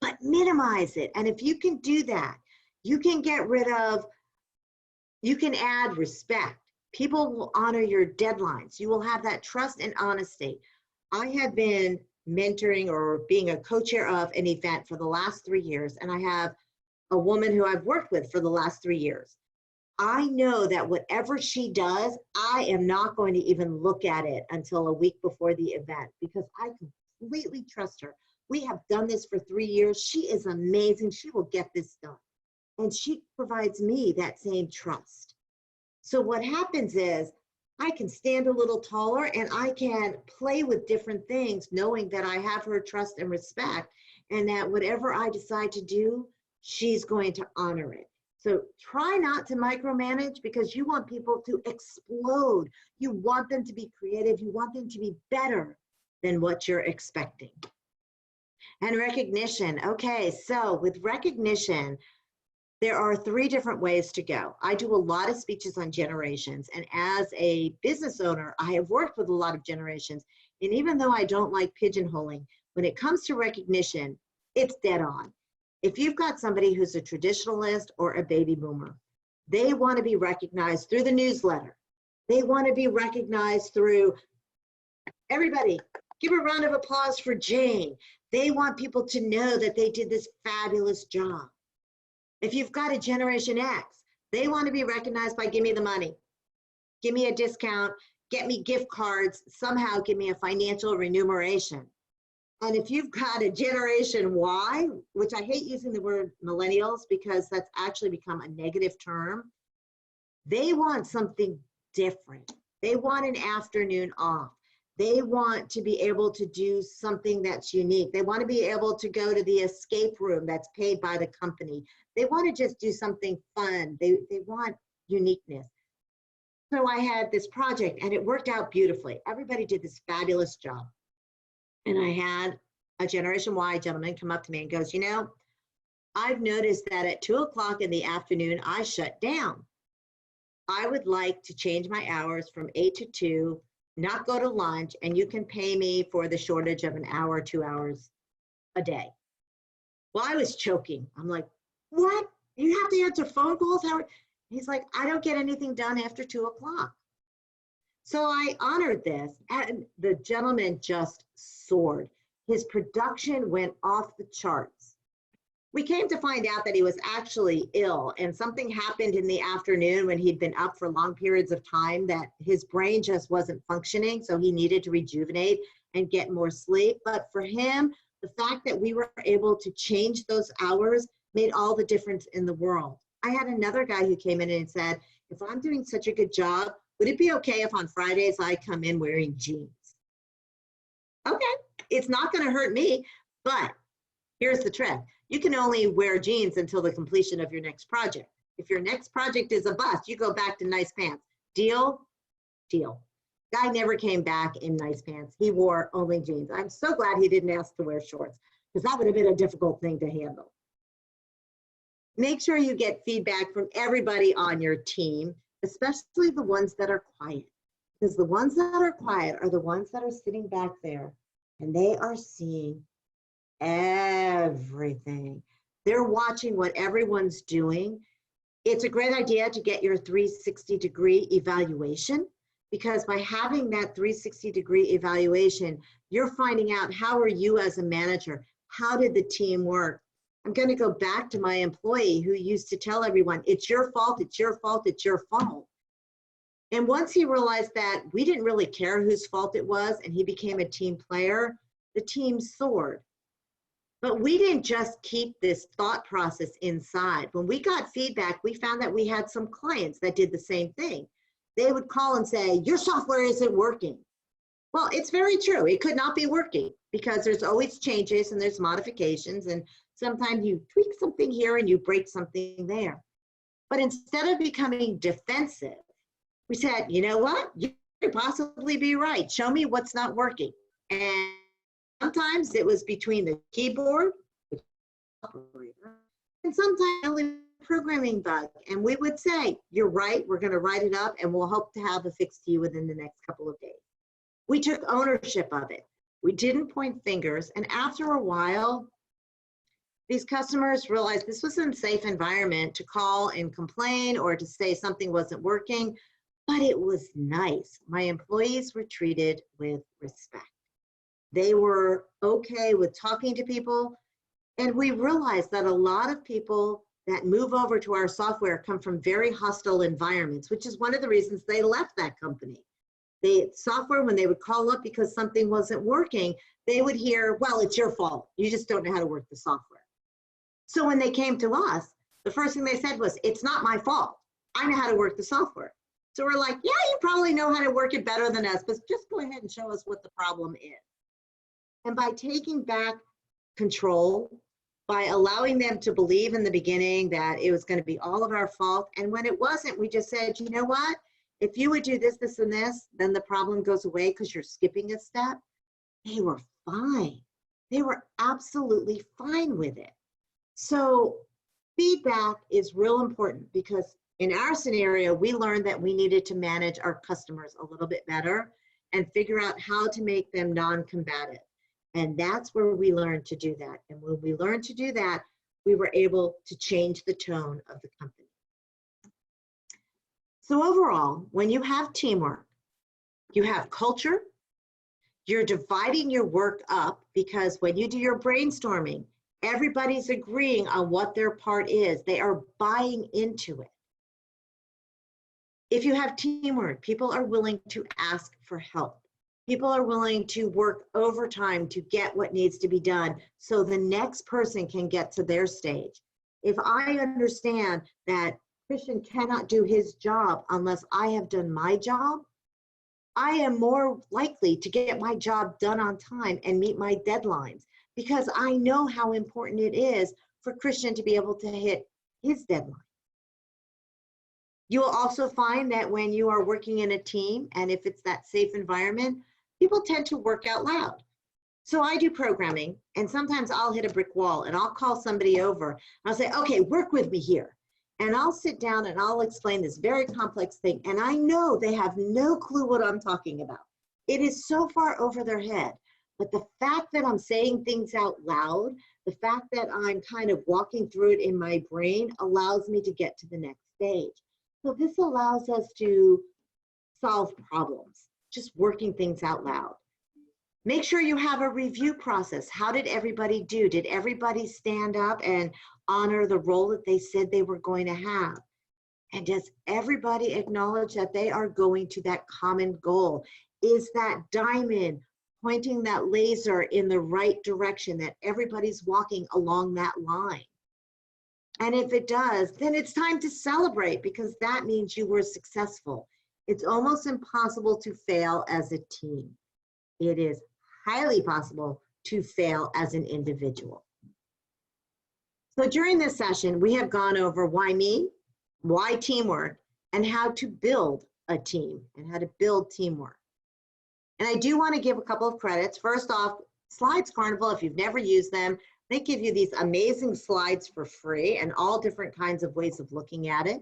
but minimize it. And if you can do that, you can get rid of, you can add respect. People will honor your deadlines. You will have that trust and honesty. I have been mentoring or being a co-chair of an event for the last 3 years, and I have a woman who I've worked with for the last 3 years. I know that whatever she does, I am not going to even look at it until a week before the event because I completely trust her. We have done this for 3 years. She is amazing. She will get this done. And she provides me that same trust. So what happens is I can stand a little taller and I can play with different things, knowing that I have her trust and respect, and that whatever I decide to do, she's going to honor it. So try not to micromanage because you want people to explode. You want them to be creative. You want them to be better than what you're expecting. And recognition. Okay, so with recognition, there are 3 different ways to go. I do a lot of speeches on generations, and as a business owner, I have worked with a lot of generations. And even though I don't like pigeonholing, when it comes to recognition, it's dead on. If you've got somebody who's a traditionalist or a baby boomer, they want to be recognized through the newsletter. They want to be recognized through, everybody, give a round of applause for Jane. They want people to know that they did this fabulous job. If you've got a Generation X, they want to be recognized by give me the money, give me a discount, get me gift cards, somehow give me a financial remuneration. And if you've got a Generation Y, which I hate using the word millennials because that's actually become a negative term, they want something different. They want an afternoon off. They want to be able to do something that's unique. They want to be able to go to the escape room that's paid by the company. They want to just do something fun. They want uniqueness. So I had this project and it worked out beautifully. Everybody did this fabulous job. And I had a Generation Y gentleman come up to me and goes, you know, I've noticed that at 2 o'clock in the afternoon, I shut down. I would like to change my hours from 8 to 2, not go to lunch, and you can pay me for the shortage of an hour, 2 hours a day. Well, I was choking. I'm like, what? You have to answer phone calls? He's like, I don't get anything done after 2 o'clock. So I honored this, and the gentleman just soared. His production went off the charts. We came to find out that he was actually ill, and something happened in the afternoon when he'd been up for long periods of time that his brain just wasn't functioning, so he needed to rejuvenate and get more sleep. But for him, the fact that we were able to change those hours made all the difference in the world. I had another guy who came in and said, if I'm doing such a good job, would it be okay if on Fridays I come in wearing jeans? Okay, it's not going to hurt me, but here's the trick. You can only wear jeans until the completion of your next project. If your next project is a bust, you go back to nice pants. Deal? Deal. Guy never came back in nice pants. He wore only jeans. I'm so glad he didn't ask to wear shorts because that would have been a difficult thing to handle. Make sure you get feedback from everybody on your team, especially the ones that are quiet, because the ones that are quiet are the ones that are sitting back there and they are seeing everything. They're watching what everyone's doing. It's a great idea to get your 360-degree evaluation, because by having that 360-degree evaluation, you're finding out how are you as a manager? How did the team work? I'm going to go back to my employee who used to tell everyone, it's your fault, it's your fault, it's your fault. And once he realized that we didn't really care whose fault it was, and he became a team player, the team soared. But we didn't just keep this thought process inside. When we got feedback, we found that we had some clients that did the same thing. They would call and say, your software isn't working. Well, it's very true. It could not be working because there's always changes and there's modifications, and sometimes you tweak something here and you break something there. But instead of becoming defensive, we said, you know what? You could possibly be right. Show me what's not working. And sometimes it was between the keyboard, the operator, and sometimes only a programming bug. And we would say, you're right, we're going to write it up and we'll hope to have a fix to you within the next couple of days. We took ownership of it. We didn't point fingers. And after a while, these customers realized this was an unsafe environment to call and complain or to say something wasn't working, but it was nice. My employees were treated with respect. They were okay with talking to people. And we realized that a lot of people that move over to our software come from very hostile environments, which is one of the reasons they left that company. The software, when they would call up because something wasn't working, they would hear, well, it's your fault. You just don't know how to work the software. So when they came to us, the first thing they said was, it's not my fault. I know how to work the software. So we're like, yeah, you probably know how to work it better than us, but just go ahead and show us what the problem is. And by taking back control, by allowing them to believe in the beginning that it was going to be all of our fault, and when it wasn't, we just said, you know what? If you would do this, this, and this, then the problem goes away because you're skipping a step. They were fine. They were absolutely fine with it. So feedback is real important because in our scenario, we learned that we needed to manage our customers a little bit better and figure out how to make them non-combative. And that's where we learned to do that. And when we learned to do that, we were able to change the tone of the company. So overall, when you have teamwork, you have culture, you're dividing your work up because when you do your brainstorming, everybody's agreeing on what their part is. They are buying into it. If you have teamwork, people are willing to ask for help. People are willing to work overtime to get what needs to be done so the next person can get to their stage. If I understand that Christian cannot do his job unless I have done my job, I am more likely to get my job done on time and meet my deadlines because I know how important it is for Christian to be able to hit his deadline. You will also find that when you are working in a team, and if it's that safe environment, people tend to work out loud. So I do programming, and sometimes I'll hit a brick wall, and I'll call somebody over, and I'll say, okay, work with me here. And I'll sit down and I'll explain this very complex thing, and I know they have no clue what I'm talking about. It is so far over their head. But the fact that I'm saying things out loud, the fact that I'm kind of walking through it in my brain allows me to get to the next stage. So this allows us to solve problems, just working things out loud. Make sure you have a review process. How did everybody do? Did everybody stand up and honor the role that they said they were going to have? And does everybody acknowledge that they are going to that common goal? Is that diamond pointing that laser in the right direction, that everybody's walking along that line? And if it does, then it's time to celebrate because that means you were successful. It's almost impossible to fail as a team. It is highly possible to fail as an individual. So during this session, we have gone over why me, why teamwork, and how to build a team and how to build teamwork. And I do want to give a couple of credits. First off, Slides Carnival, if you've never used them, they give you these amazing slides for free and all different kinds of ways of looking at it.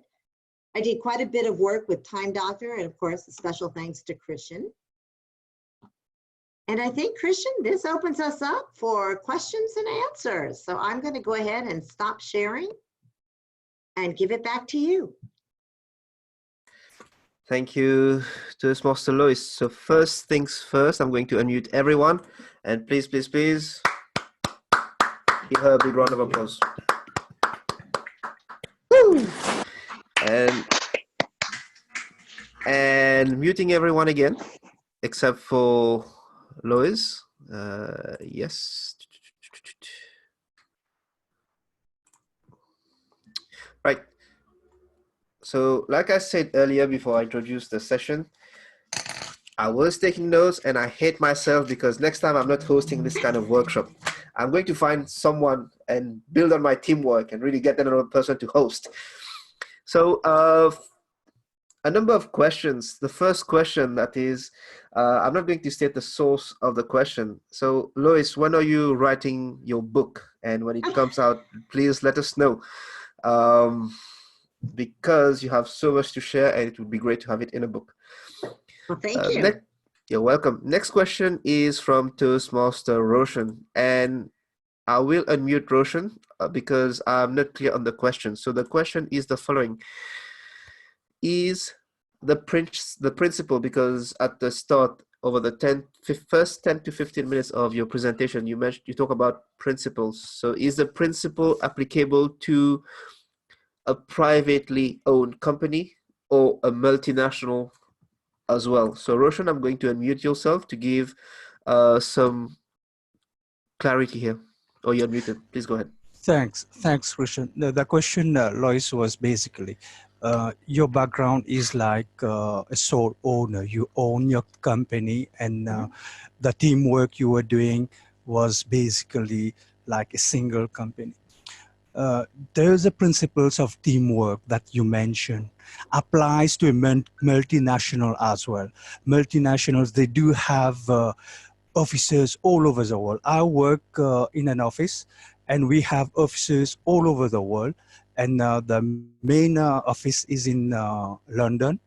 I did quite a bit of work with Time Doctor, and of course, a special thanks to Christian. And I think, Christian, this opens us up for questions and answers. So I'm going to go ahead and stop sharing and give it back to you. Thank you, Toastmaster Lois. So first things first, I'm going to unmute everyone. And please, please, please, give her a big round of applause. Woo! And muting everyone again, except for Lois. Yes. Right. So like I said earlier before I introduced the session, I was taking notes and I hate myself because next time I'm not hosting this kind of workshop. I'm going to find someone and build on my teamwork and really get another person to host. So a number of questions. The first question that is, I'm not going to state the source of the question. So Lois, when are you writing your book? And when it comes out, please let us know. Because you have so much to share and it would be great to have it in a book. Well, thank you. You're welcome. Next question is from Toastmaster Roshan, and I will unmute Roshan because I'm not clear on the question. So the question is the following: is the principle, because at the start over the first 10 to 15 minutes of your presentation, you talk about principles. So is the principle applicable to a privately owned company or a multinational as well? So Roshan, I'm going to unmute yourself to give some clarity here. Oh, you're unmuted. Please go ahead. Thanks, Christian. The question, Lois, was basically your background is like a sole owner. You own your company, and the teamwork you were doing was basically like a single company. There's the principles of teamwork that you mentioned applies to a multinational as well. Multinationals, they do have offices all over the world. I work in an office, and we have offices all over the world. And the main office is in London.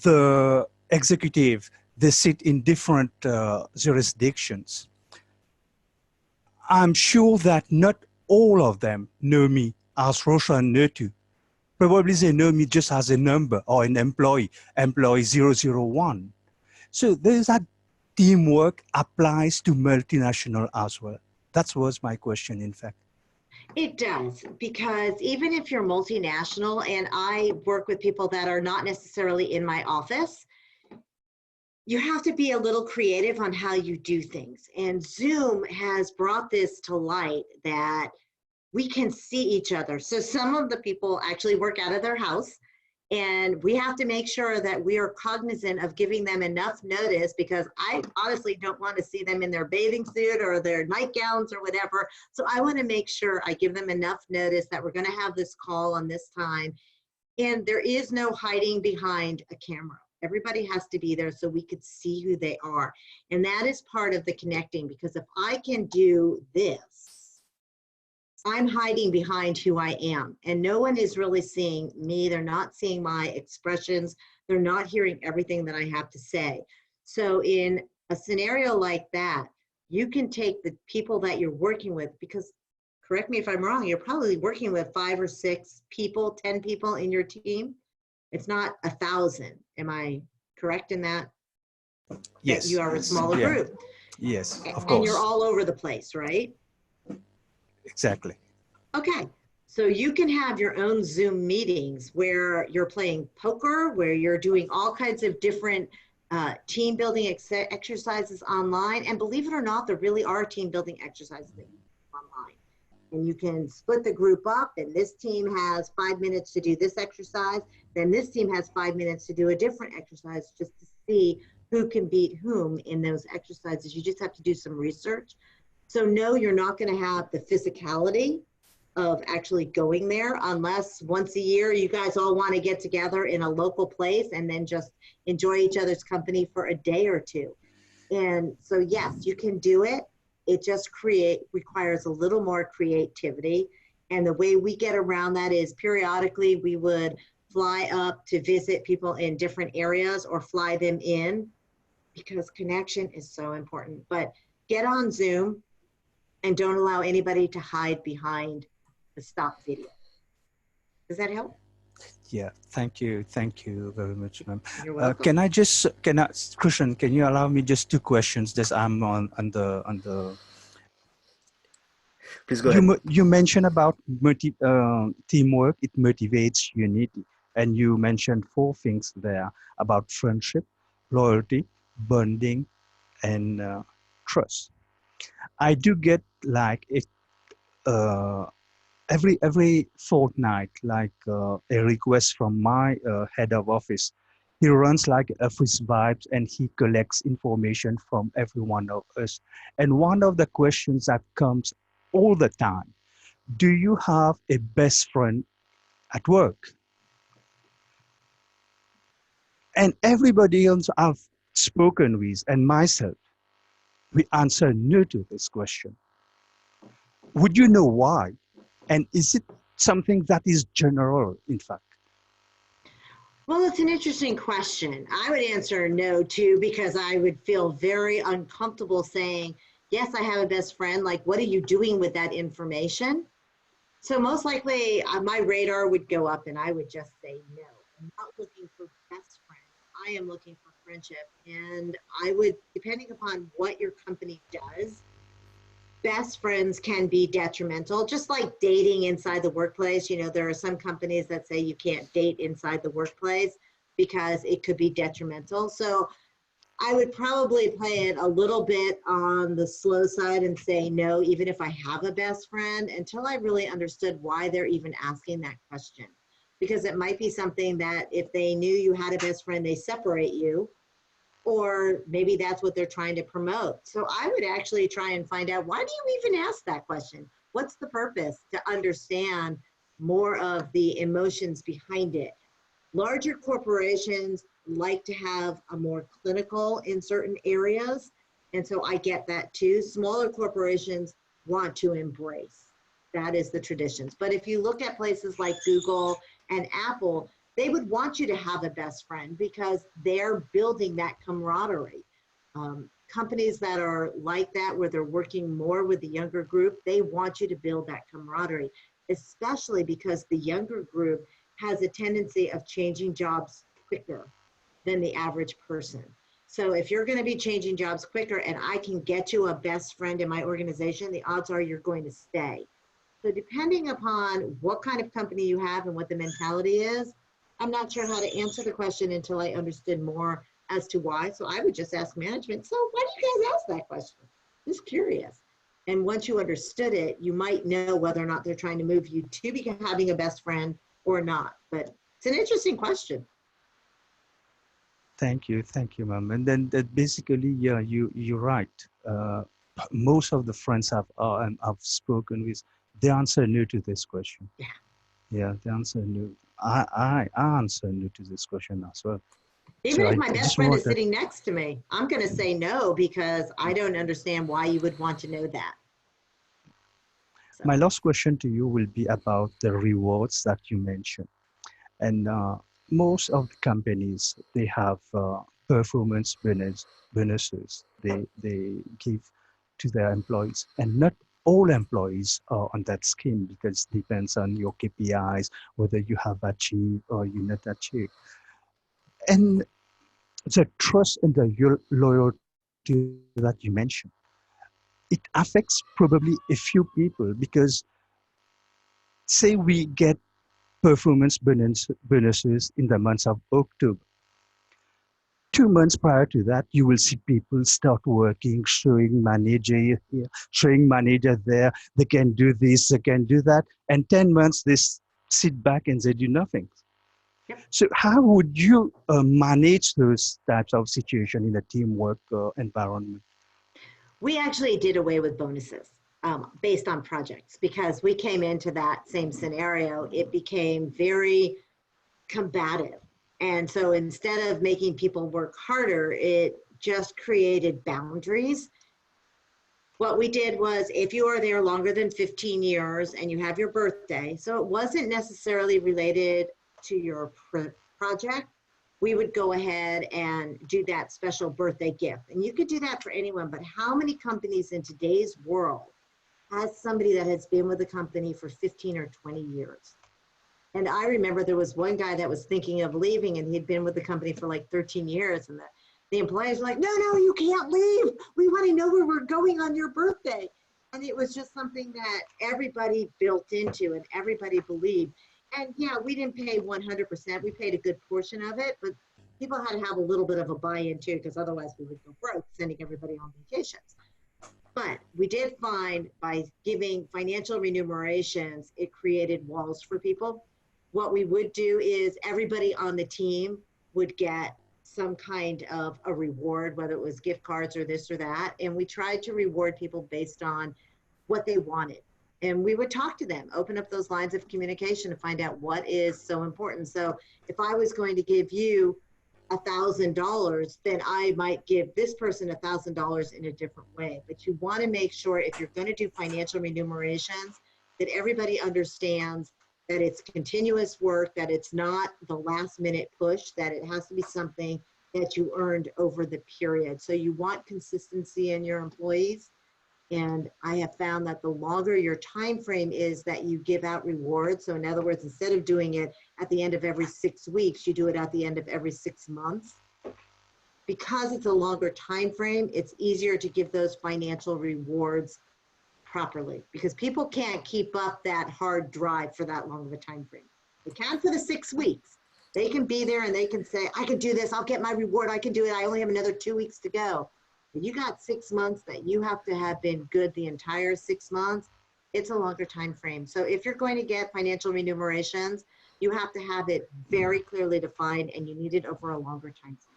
The executive, they sit in different jurisdictions. I'm sure that not all of them know me as Roshan Netu. Probably they know me just as a number or an employee 001. So there's that teamwork applies to multinational as well. That was my question, in fact. It does, because even if you're multinational, and I work with people that are not necessarily in my office, you have to be a little creative on how you do things. And Zoom has brought this to light that we can see each other. So some of the people actually work out of their house, and we have to make sure that we are cognizant of giving them enough notice, because I honestly don't want to see them in their bathing suit or their nightgowns or whatever. So I want to make sure I give them enough notice that we're going to have this call on this time. And there is no hiding behind a camera. Everybody has to be there so we could see who they are. And that is part of the connecting, because if I can do this, I'm hiding behind who I am, and no one is really seeing me. They're not seeing my expressions. They're not hearing everything that I have to say. So in a scenario like that, you can take the people that you're working with, because correct me if I'm wrong, you're probably working with 5 or 6 people, 10 people in your team. It's not 1,000. Am I correct in that? Yes. That you are a smaller group. Yes, of course. And you're all over the place, right? Exactly. Okay, so you can have your own Zoom meetings where you're playing poker, where you're doing all kinds of different team building exercises online. And believe it or not, there really are team building exercises online. And you can split the group up, and this team has 5 minutes to do this exercise. Then this team has 5 minutes to do a different exercise, just to see who can beat whom in those exercises. You just have to do some research. So no, you're not going to have the physicality of actually going there, unless once a year you guys all want to get together in a local place and then just enjoy each other's company for a day or two. And so yes, you can do it. It just requires a little more creativity. And the way we get around that is periodically we would fly up to visit people in different areas or fly them in, because connection is so important. But get on Zoom and don't allow anybody to hide behind the stop video. Does that help? Yeah, thank you very much, ma'am. You're welcome. Christian, can you allow me just 2 questions? Just I'm on the. Please go ahead. You mentioned about teamwork. It motivates unity, and you mentioned 4 things there about friendship, loyalty, bonding, and trust. I do get like it every fortnight, like a request from my head of office. He runs like office vibes, and he collects information from every one of us. And one of the questions that comes all the time: do you have a best friend at work? And everybody else I've spoken with, and myself, we answer no to this question. Would you know why? And is it something that is general, in fact? Well, it's an interesting question. I would answer no too, because I would feel very uncomfortable saying, yes, I have a best friend. Like, what are you doing with that information? So most likely my radar would go up and I would just say no. I'm not looking for best friends. I am looking for friendship. And I would, depending upon what your company does, best friends can be detrimental, just like dating inside the workplace. You know, there are some companies that say you can't date inside the workplace because it could be detrimental. So I would probably play it a little bit on the slow side and say no, even if I have a best friend, until I really understood why they're even asking that question. Because it might be something that if they knew you had a best friend, they separate you, or maybe that's what they're trying to promote. So I would actually try and find out, why do you even ask that question? What's the purpose? To understand more of the emotions behind it. Larger corporations like to have a more clinical in certain areas. And so I get that too. Smaller corporations want to embrace. That is the traditions. But if you look at places like Google and Apple, they would want you to have a best friend because they're building that camaraderie. Companies that are like that, where they're working more with the younger group, they want you to build that camaraderie, especially because the younger group has a tendency of changing jobs quicker than the average person. So if you're going to be changing jobs quicker and I can get you a best friend in my organization, the odds are you're going to stay. So depending upon what kind of company you have and what the mentality is, I'm not sure how to answer the question until I understood more as to why. So I would just ask management, so why do you guys ask that question? Just curious. And once you understood it, you might know whether or not they're trying to move you to having a best friend or not. But it's an interesting question. Thank you, ma'am. And then that basically, yeah, you're right. Most of the friends I've spoken with, they answer no to this question. Yeah. Yeah, they answer no. I answer no to this question as well. Even So if my I best just friend is wanted, sitting next to me, I'm going to say no because I don't understand why you would want to know that. So. my last question to you will be about the rewards that you mentioned. And most of the companies, they have performance bonuses they give to their employees. And not all employees are on that scheme because it depends on your KPIs, whether you have achieved or you not achieved. And the trust and the loyalty that you mentioned, it affects probably a few people because say we get performance bonuses in the month of October. 2 months prior to that, you will see people start working, showing manager here, showing manager there. They can do this, they can do that. And 10 months, they sit back and they do nothing. Yep. So how would you manage those types of situation in a teamwork environment? We actually did away with bonuses based on projects because we came into that same scenario. It became very combative. And so instead of making people work harder, it just created boundaries. What we did was if you are there longer than 15 years and you have your birthday, so it wasn't necessarily related to your project, we would go ahead and do that special birthday gift. And you could do that for anyone, but how many companies in today's world has somebody that has been with the company for 15 or 20 years? And I remember there was one guy that was thinking of leaving and he'd been with the company for like 13 years. And the employees were like, no, you can't leave. We want to know where we're going on your birthday. And it was just something that everybody built into and everybody believed. And yeah, we didn't pay 100%. We paid a good portion of it, but people had to have a little bit of a buy-in too, because otherwise we would go broke sending everybody on vacations. But we did find by giving financial remunerations, it created walls for people. What we would do is everybody on the team would get some kind of a reward, whether it was gift cards or this or that. And we tried to reward people based on what they wanted. And we would talk to them, open up those lines of communication to find out what is so important. So if I was going to give you $1,000, then I might give this person $1,000 in a different way. But you want to make sure if you're going to do financial remunerations, that everybody understands that it's continuous work, that it's not the last minute push, that it has to be something that you earned over the period. So you want consistency in your employees. And I have found that the longer your time frame is that you give out rewards. So in other words, instead of doing it at the end of every 6 weeks, you do it at the end of every 6 months. Because it's a longer time frame, it's easier to give those financial rewards properly, because people can't keep up that hard drive for that long of a time frame. They can for the 6 weeks. They can be there and they can say, I can do this, I'll get my reward, I can do it, I only have another 2 weeks to go. But you got 6 months that you have to have been good the entire 6 months. It's a longer time frame. So if you're going to get financial remunerations, you have to have it very clearly defined, and you need it over a longer time frame.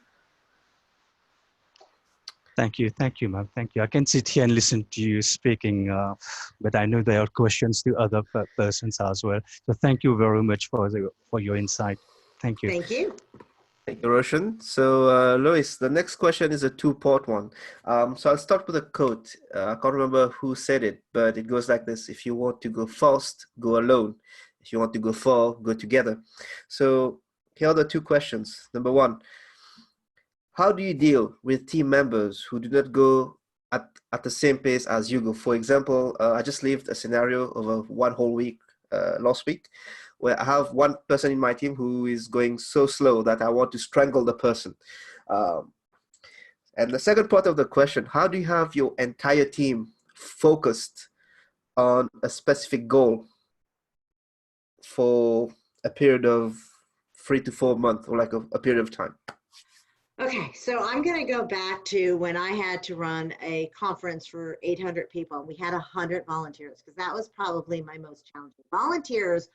Thank you, ma'am. Thank you. I can sit here and listen to you speaking, but I know there are questions to other persons as well. So thank you very much for your insight. Thank you. Thank you. Thank you, Roshan. So, Lois, the next question is a two-part one. So I'll start with a quote. I can't remember who said it, but it goes like this: if you want to go fast, go alone. If you want to go far, go together. So here are the two questions. Number one, how do you deal with team members who do not go at the same pace as you go? For example, I just lived a scenario over one whole week last week, where I have one person in my team who is going so slow that I want to strangle the person. And the second part of the question, how do you have your entire team focused on a specific goal for a period of 3 to 4 months, or like a period of time? Okay, so I'm going to go back to when I had to run a conference for 800 people. We had 100 volunteers, because that was probably my most challenging. Volunteers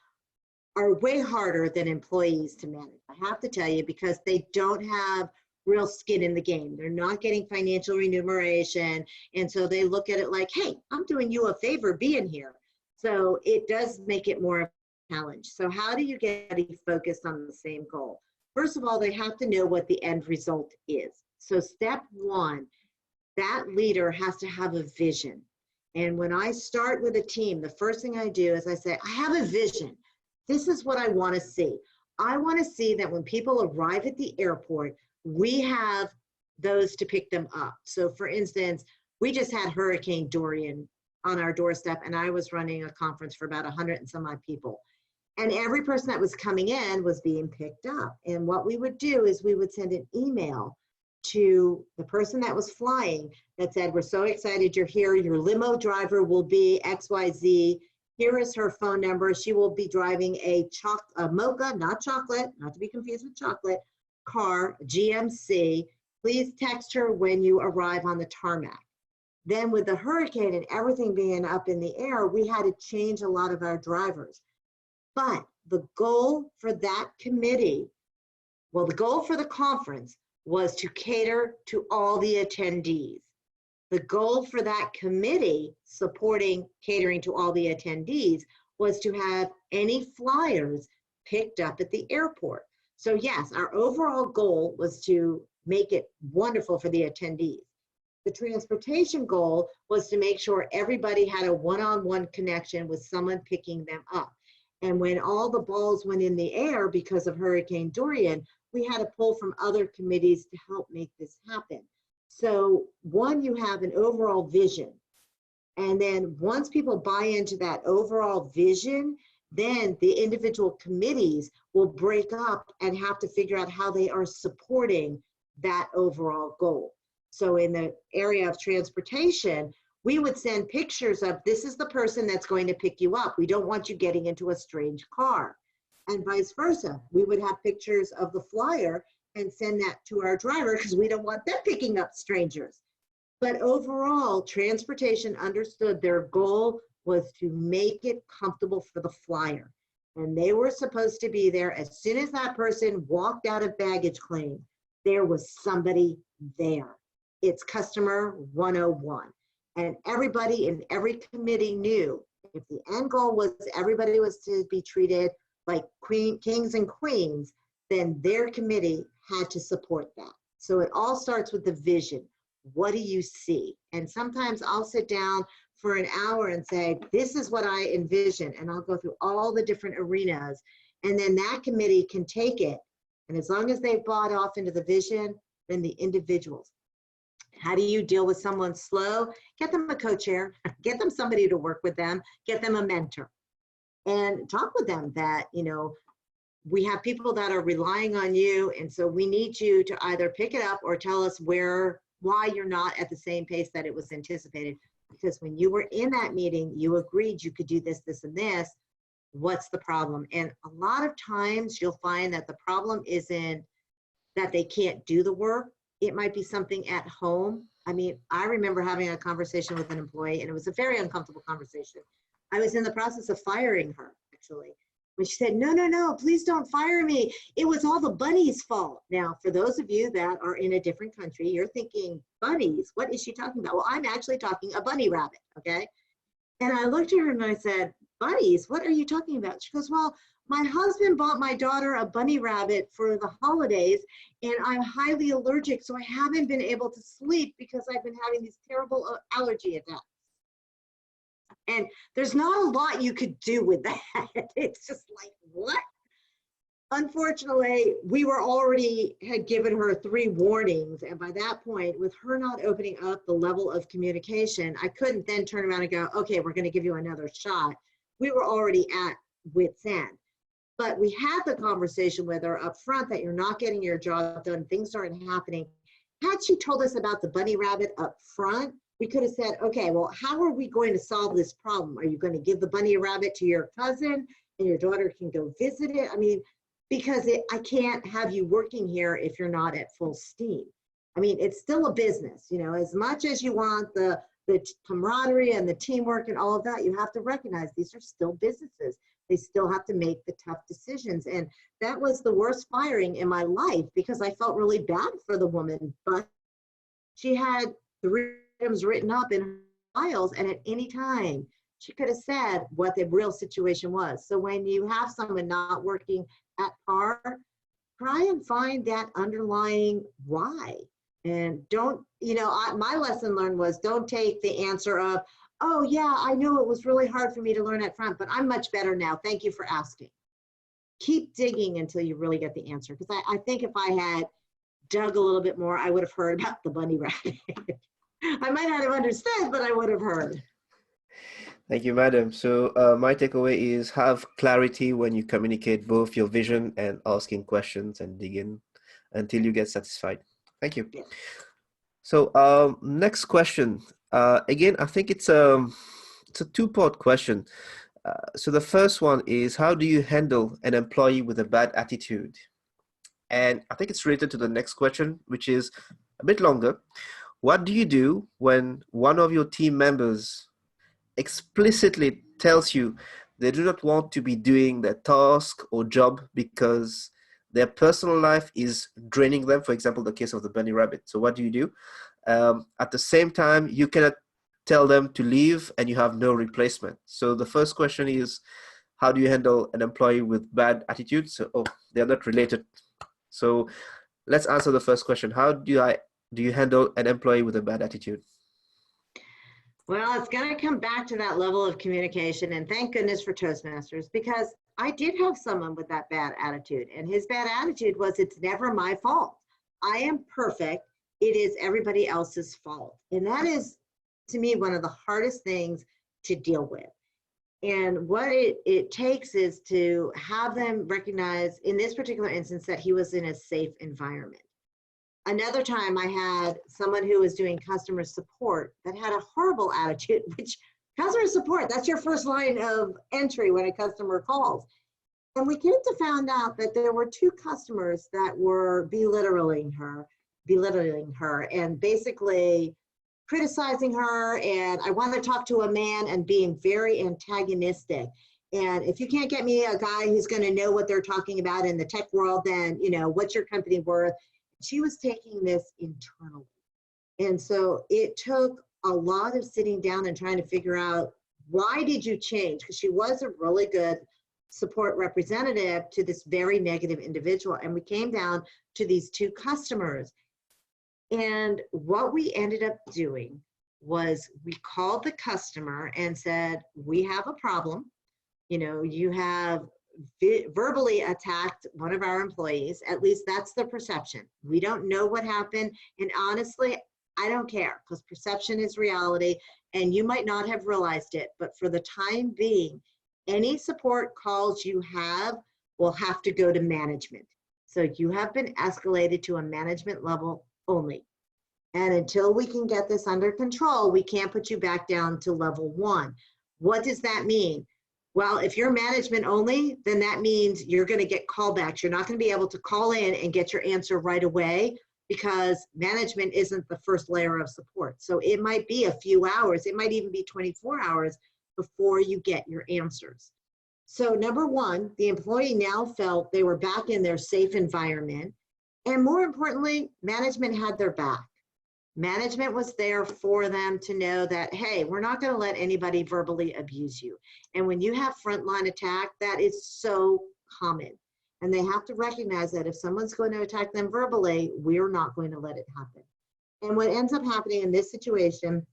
are way harder than employees to manage, I have to tell you, because they don't have real skin in the game. They're not getting financial remuneration, and so they look at it like, hey, I'm doing you a favor being here. So it does make it more of a challenge. So how do you get everybody focused on the same goal? First of all, they have to know what the end result is. So step one, that leader has to have a vision. And when I start with a team, the first thing I do is I say, I have a vision. This is what I want to see. I want to see that when people arrive at the airport, we have those to pick them up. So for instance, we just had Hurricane Dorian on our doorstep, and I was running a conference for about 100 and some odd people. And every person that was coming in was being picked up. And what we would do is we would send an email to the person that was flying that said, we're so excited you're here. Your limo driver will be XYZ. Here is her phone number. She will be driving a mocha, not chocolate, not to be confused with chocolate, car, GMC. Please text her when you arrive on the tarmac. Then with the hurricane and everything being up in the air, we had to change a lot of our drivers. But the goal for that committee, well, the goal for the conference was to cater to all the attendees. The goal for that committee supporting catering to all the attendees was to have any flyers picked up at the airport. So yes, our overall goal was to make it wonderful for the attendees. The transportation goal was to make sure everybody had a one-on-one connection with someone picking them up. And when all the balls went in the air because of Hurricane Dorian, we had to pull from other committees to help make this happen. So one, you have an overall vision. And then once people buy into that overall vision, then the individual committees will break up and have to figure out how they are supporting that overall goal. So in the area of transportation, we would send pictures of, this is the person that's going to pick you up. We don't want you getting into a strange car. And vice versa. We would have pictures of the flyer and send that to our driver because we don't want them picking up strangers. But overall, transportation understood their goal was to make it comfortable for the flyer. And they were supposed to be there as soon as that person walked out of baggage claim, there was somebody there. It's customer 101. And everybody in every committee knew if the end goal was everybody was to be treated like kings and queens, then their committee had to support that. So it all starts with the vision. What do you see? And sometimes I'll sit down for an hour and say, this is what I envision. And I'll go through all the different arenas. And then that committee can take it. And as long as they've bought off into the vision, then the individuals. How do you deal with someone slow? Get them a co-chair, get them somebody to work with them, get them a mentor. And talk with them that, you know, we have people that are relying on you. And so we need you to either pick it up or tell us why you're not at the same pace that it was anticipated. because when you were in that meeting, you agreed you could do this, this, and this. What's the problem? And a lot of times you'll find that the problem isn't that they can't do the work. It might be something at home. I mean, I remember having a conversation with an employee, and it was a very uncomfortable conversation. I was in the process of firing her, actually. When she said, no, no, no, please don't fire me. It was all the bunnies' fault. Now, for those of you that are in a different country, you're thinking, bunnies, what is she talking about? Well, I'm actually talking a bunny rabbit, okay? And I looked at her and I said, bunnies, what are you talking about? She goes, well, my husband bought my daughter a bunny rabbit for the holidays, and I'm highly allergic, so I haven't been able to sleep because I've been having these terrible allergy attacks. And there's not a lot you could do with that. It's just like, what? Unfortunately, we had given her 3 warnings. And by that point, with her not opening up the level of communication, I couldn't then turn around and go, okay, we're going to give you another shot. We were already at wit's end. But we had the conversation with her up front that you're not getting your job done, things aren't happening. Had she told us about the bunny rabbit up front, we could have said, okay, well, how are we going to solve this problem? Are you going to give the bunny rabbit to your cousin and your daughter can go visit it? I mean, because I can't have you working here if you're not at full steam. I mean, it's still a business, you know, as much as you want the camaraderie and the teamwork and all of that, you have to recognize these are still businesses. They still have to make the tough decisions. And that was the worst firing in my life because I felt really bad for the woman, but she had 3 items written up in her files, and at any time she could have said what the real situation was. So when you have someone not working at par, try and find that underlying why. And don't, you know, my lesson learned was don't take the answer of, oh yeah, I know it was really hard for me to learn at front, but I'm much better now. Thank you for asking. Keep digging until you really get the answer. Because I think if I had dug a little bit more, I would have heard about the bunny rabbit. I might not have understood, but I would have heard. Thank you, madam. So my takeaway is have clarity when you communicate both your vision and asking questions and dig in until you get satisfied. Thank you. Yeah. So next question. Again, I think it's a 2-part question. So the first one is, how do you handle an employee with a bad attitude? And I think it's related to the next question, which is a bit longer. What do you do when one of your team members explicitly tells you they do not want to be doing their task or job because their personal life is draining them? For example, the case of the bunny rabbit. So what do you do? At the same time, you cannot tell them to leave and you have no replacement. So the first question is, how do you handle an employee with bad attitude? So, they're not related. So let's answer the first question. How do you handle an employee with a bad attitude? Well, it's going to come back to that level of communication, and thank goodness for Toastmasters, because I did have someone with that bad attitude, and his bad attitude was, it's never my fault. I am perfect. It is everybody else's fault. And that is, to me, one of the hardest things to deal with. And what it takes is to have them recognize, in this particular instance, that he was in a safe environment. Another time I had someone who was doing customer support that had a horrible attitude, which customer support, that's your first line of entry when a customer calls. And we came to find out that there were 2 customers that were belittling her and basically criticizing her, and I want to talk to a man, and being very antagonistic. And if you can't get me a guy who's going to know what they're talking about in the tech world, then, you know, what's your company worth? She was taking this internally. And so it took a lot of sitting down and trying to figure out, why did you change? Because she was a really good support representative to this very negative individual. And we came down to these 2 customers. And what we ended up doing was we called the customer and said, we have a problem. You know, you have verbally attacked one of our employees. At least that's the perception. We don't know what happened. And honestly, I don't care, because perception is reality, and you might not have realized it, but for the time being, any support calls you have will have to go to management. So you have been escalated to a management level only. And until we can get this under control, we can't put you back down to level 1. What does that mean? Well, if you're management only, then that means you're going to get callbacks. You're not going to be able to call in and get your answer right away because management isn't the first layer of support. So it might be a few hours. It might even be 24 hours before you get your answers. So number one, the employee now felt they were back in their safe environment. And more importantly, management had their back. Management was there for them to know that, hey, we're not going to let anybody verbally abuse you. And when you have frontline attack, that is so common. And they have to recognize that if someone's going to attack them verbally, we're not going to let it happen. And what ends up happening in this situation,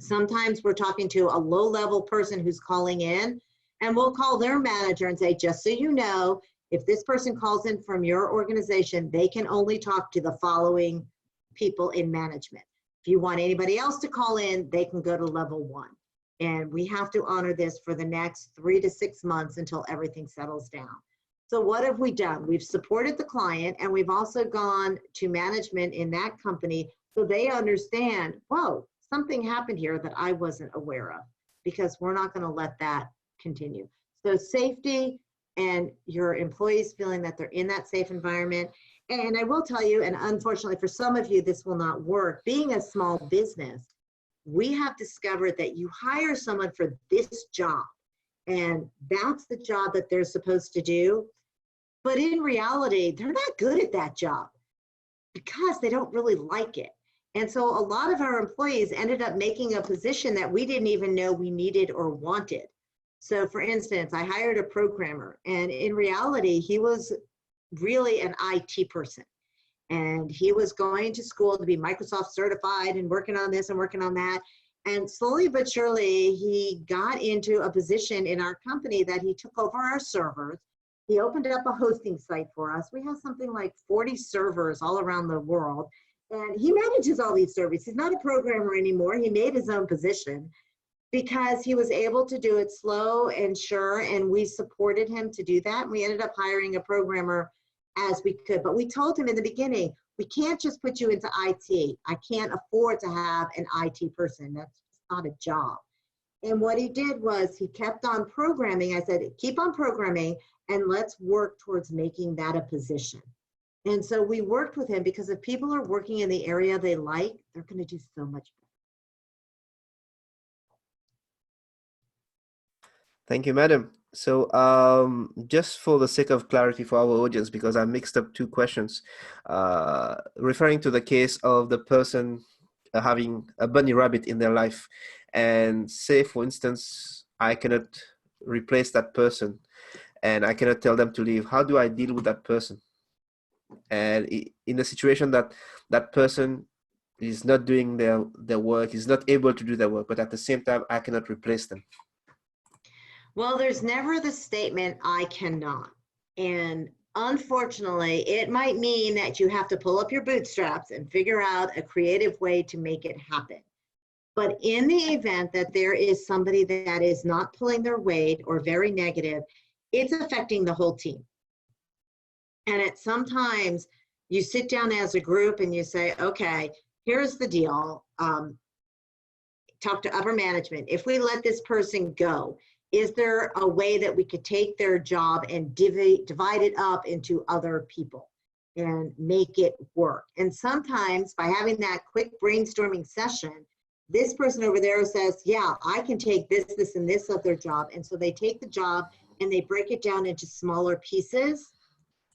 sometimes we're talking to a low-level person who's calling in, and we'll call their manager and say, just so you know, if this person calls in from your organization, they can only talk to the following people in management. If you want anybody else to call in, they can go to level 1. And we have to honor this for the next 3 to 6 months until everything settles down. So what have we done? We've supported the client, and we've also gone to management in that company so they understand, whoa, something happened here that I wasn't aware of, because we're not going to let that continue. So safety and your employees feeling that they're in that safe environment. And I will tell you, and unfortunately for some of you, this will not work. Being a small business, we have discovered that you hire someone for this job, and that's the job that they're supposed to do. But in reality, they're not good at that job because they don't really like it. And so a lot of our employees ended up making a position that we didn't even know we needed or wanted. So for instance, I hired a programmer, and in reality, he was really an IT person. And he was going to school to be Microsoft certified and working on this and working on that. And slowly but surely, he got into a position in our company that he took over our servers. He opened up a hosting site for us. We have something like 40 servers all around the world. And he manages all these servers. He's not a programmer anymore. He made his own position because he was able to do it slow and sure, and we supported him to do that. And we ended up hiring a programmer as we could. But we told him in the beginning, we can't just put you into IT. I can't afford to have an IT person. That's not a job. And what he did was he kept on programming. I said, keep on programming, and let's work towards making that a position. And so we worked with him because if people are working in the area they like, they're going to do so much better. Thank you, madam. So just for the sake of clarity for our audience, because I mixed up two questions, referring to the case of the person having a bunny rabbit in their life, and say, for instance, I cannot replace that person and I cannot tell them to leave. How do I deal with that person? And in a situation that that person is not doing their work, is not able to do their work, but at the same time, I cannot replace them. Well, there's never the statement, I cannot. And unfortunately, it might mean that you have to pull up your bootstraps and figure out a creative way to make it happen. But in the event that there is somebody that is not pulling their weight or very negative, it's affecting the whole team. And at sometimes you sit down as a group and you say, okay, here's the deal. Talk to upper management. If we let this person go, is there a way that we could take their job and divide it up into other people and make it work? And sometimes by having that quick brainstorming session, this person over there says, yeah, I can take this, this, and this of their job. And so they take the job and they break it down into smaller pieces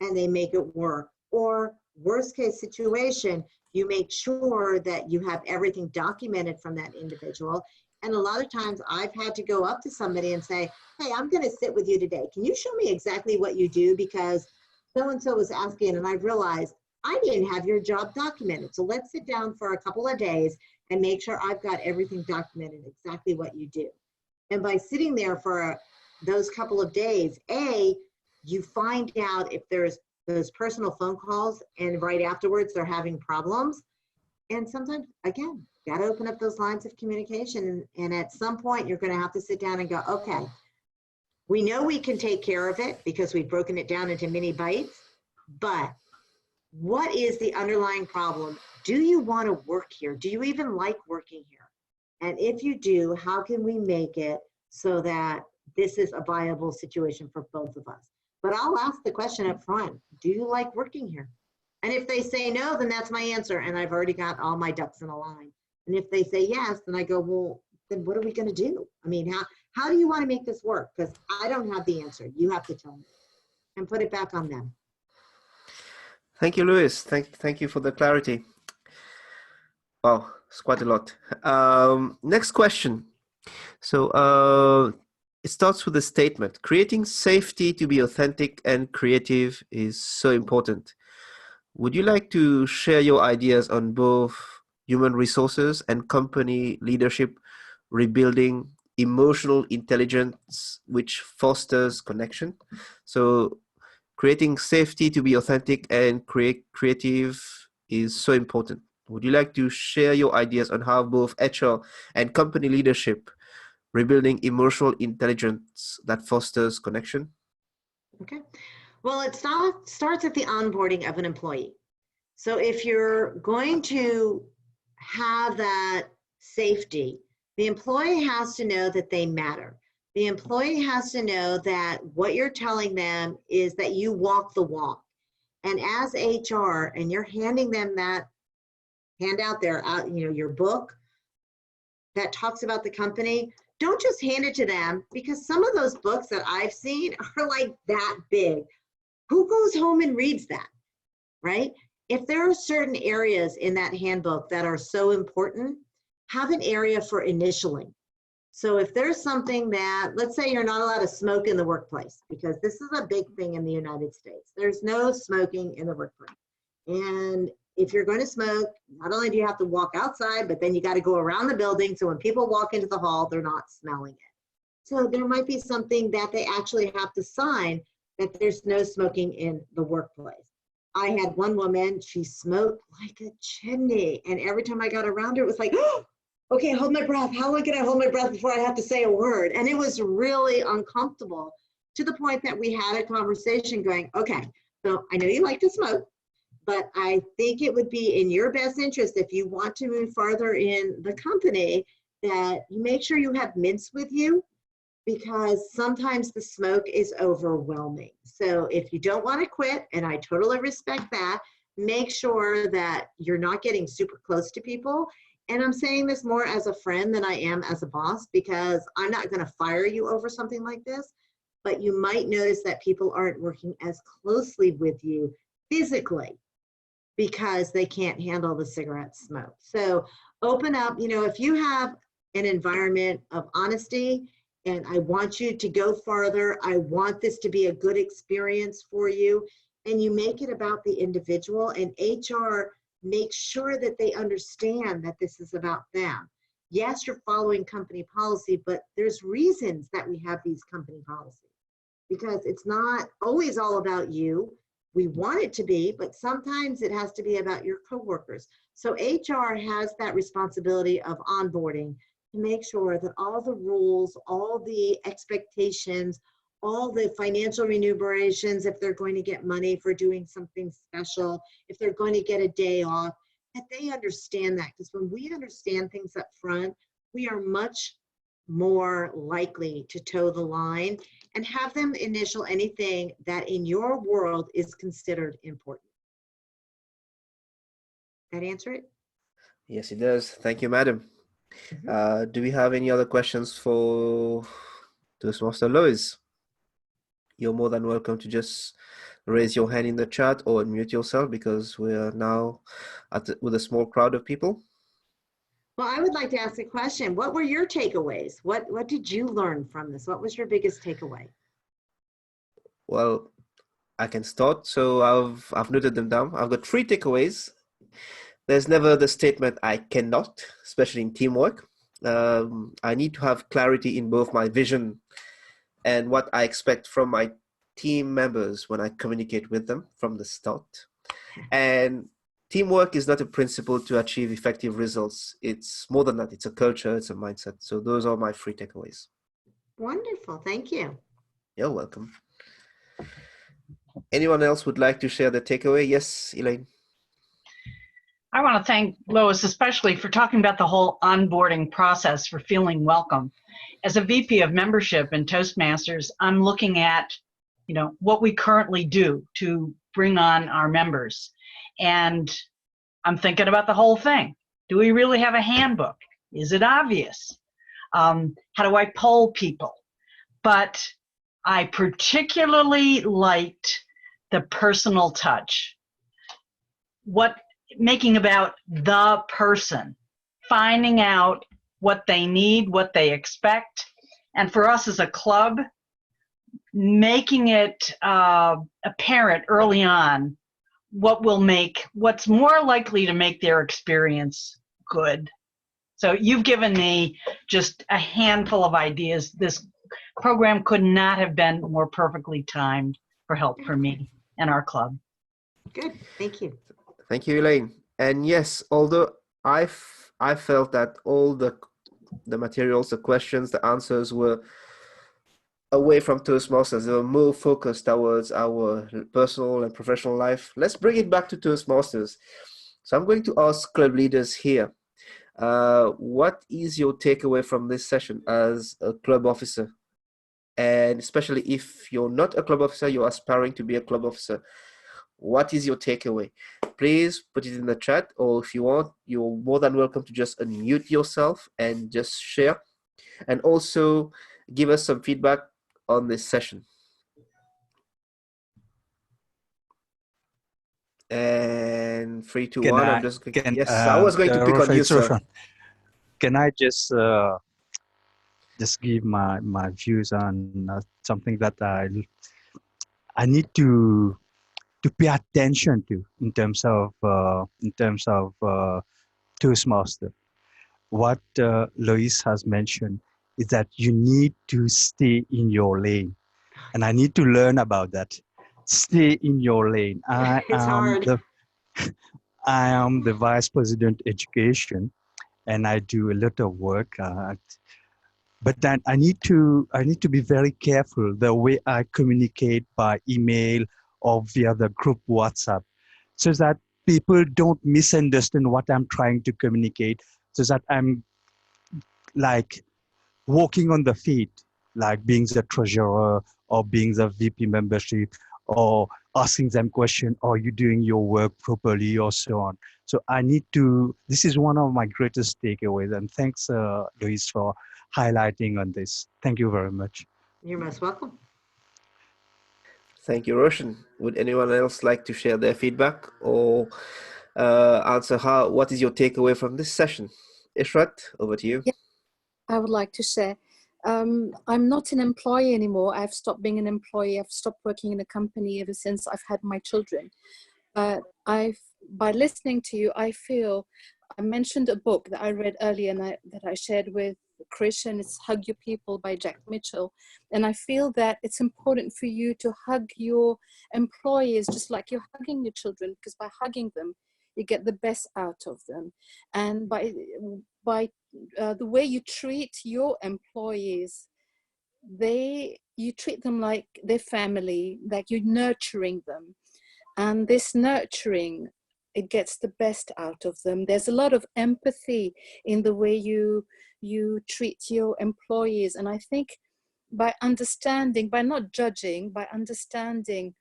and they make it work. Or worst case situation, you make sure that you have everything documented from that individual. And a lot of times I've had to go up to somebody and say, hey, I'm going to sit with you today. Can you show me exactly what you do? Because so-and-so was asking, and I realized I didn't have your job documented. So let's sit down for a couple of days and make sure I've got everything documented, exactly what you do. And by sitting there for those couple of days, you find out if there's those personal phone calls and right afterwards they're having problems. And sometimes, again, got to open up those lines of communication. And at some point, you're going to have to sit down and go, okay, we know we can take care of it because we've broken it down into mini bites, but what is the underlying problem do you want to work here? Do you even like working here? And if you do, how can we make it so that this is a viable situation for both of us? But I'll ask the question up front, do you like working here? And if they say no, then that's my answer. And I've already got all my ducks in a line. And if they say yes, then I go, well, then what are we going to do? I mean, how do you want to make this work? Because I don't have the answer. You have to tell me and put it back on them. Thank you, Lois. Thank you for the clarity. Wow, it's quite a lot. Next question. So it starts with a statement. Creating safety to be authentic and creative is so important. Would you like to share your ideas on both human resources and company leadership, rebuilding emotional intelligence, which fosters connection? So creating safety to be authentic and creative is so important. Would you like to share your ideas on how both HR and company leadership, rebuilding emotional intelligence that fosters connection? Okay. Well, it starts at the onboarding of an employee. So if you're going to have that safety, the employee has to know that they matter. The employee has to know that what you're telling them is that you walk the walk. And as HR, and you're handing them that handout there, your book that talks about the company, don't just hand it to them, because some of those books that I've seen are like that big. Who goes home and reads that, right? If there are certain areas in that handbook that are so important, have an area for initialing. So if there's something that, let's say you're not allowed to smoke in the workplace, because this is a big thing in the United States. There's no smoking in the workplace. And if you're going to smoke, not only do you have to walk outside, but then you got to go around the building. So when people walk into the hall, they're not smelling it. So there might be something that they actually have to sign that there's no smoking in the workplace. I had one woman, she smoked like a chimney. And every time I got around her, it was like, oh, okay, hold my breath. How long can I hold my breath before I have to say a word? And it was really uncomfortable, to the point that we had a conversation going, okay, so I know you like to smoke, but I think it would be in your best interest, if you want to move farther in the company, that you make sure you have mints with you, because sometimes the smoke is overwhelming. So if you don't want to quit, and I totally respect that, make sure that you're not getting super close to people. And I'm saying this more as a friend than I am as a boss, because I'm not going to fire you over something like this, but you might notice that people aren't working as closely with you physically because they can't handle the cigarette smoke. So open up, if you have an environment of honesty, and I want you to go farther, I want this to be a good experience for you, and you make it about the individual, and HR makes sure that they understand that this is about them. Yes, you're following company policy, but there's reasons that we have these company policies, because it's not always all about you. We want it to be, but sometimes it has to be about your coworkers. So HR has that responsibility of onboarding to make sure that all the rules, all the expectations, all the financial remunerations, if they're going to get money for doing something special, if they're going to get a day off, that they understand that. Because when we understand things up front, we are much more likely to toe the line and have them initial anything that in your world is considered important. That answer it? Yes, it does. Thank you, madam. Do we have any other questions for Toastmaster Lois? You're more than welcome to just raise your hand in the chat or unmute yourself, because we are now with a small crowd of people. Well, I would like to ask a question. What were your takeaways? What did you learn from this? What was your biggest takeaway? Well, I can start. So I've noted them down. I've got 3 takeaways. There's never the statement I cannot, especially in teamwork. I need to have clarity in both my vision and what I expect from my team members when I communicate with them from the start. And teamwork is not a principle to achieve effective results. It's more than that. It's a culture, it's a mindset. So those are my 3 takeaways. Wonderful, thank you. You're welcome. Anyone else would like to share the takeaway? Yes, Elaine. I want to thank Lois especially for talking about the whole onboarding process for feeling welcome. As a VP of membership in Toastmasters, I'm looking at, what we currently do to bring on our members. And I'm thinking about the whole thing. Do we really have a handbook? Is it obvious? How do I poll people? But I particularly liked the personal touch. Making about the person, finding out what they need, what they expect, and for us as a club, making it apparent early on what's more likely to make their experience good. So you've given me just a handful of ideas. This program could not have been more perfectly timed for help for me and our club. Good, thank you. Thank you, Elaine. And yes, although I felt that all the materials, the questions, the answers were away from Toastmasters, they were more focused towards our personal and professional life. Let's bring it back to Toastmasters. So I'm going to ask club leaders here, what is your takeaway from this session as a club officer? And especially if you're not a club officer, you're aspiring to be a club officer. What is your takeaway? Please put it in the chat, or if you want, you're more than welcome to just unmute yourself and just share. And also give us some feedback on this session. And 3, 2, 1. I'm just going. Yes, I was going to pick on you, sir. Can I just give my views on something that I need to pay attention to in terms of Toastmaster. What Lois has mentioned is that you need to stay in your lane, and I need to learn about that. Stay in your lane. I am the Vice President Education, and I do a lot of work. But then I need to be very careful the way I communicate by email or via the group WhatsApp, so that people don't misunderstand what I'm trying to communicate, so that I'm like walking on the feet, like being the treasurer or being the VP membership, or asking them question, are you doing your work properly, or so on. So I need to, this is one of my greatest takeaways, and thanks Lois for highlighting on this. Thank you very much. You're most welcome. Thank you, Roshan. Would anyone else like to share their feedback or answer what is your takeaway from this session? Ishrat, over to you. Yeah, I would like to share. I'm not an employee anymore. I've stopped being an employee. I've stopped working in a company ever since I've had my children. But by listening to you, I feel, I mentioned a book that I read earlier and that I shared with Krish, and it's Hug Your People by Jack Mitchell. And I feel that it's important for you to hug your employees just like you're hugging your children, because by hugging them, you get the best out of them. And by the way you treat your employees, you treat them like their family, like you're nurturing them. And this nurturing, it gets the best out of them. There's a lot of empathy in the way you treat your employees. And I think by understanding, by not judging, by understanding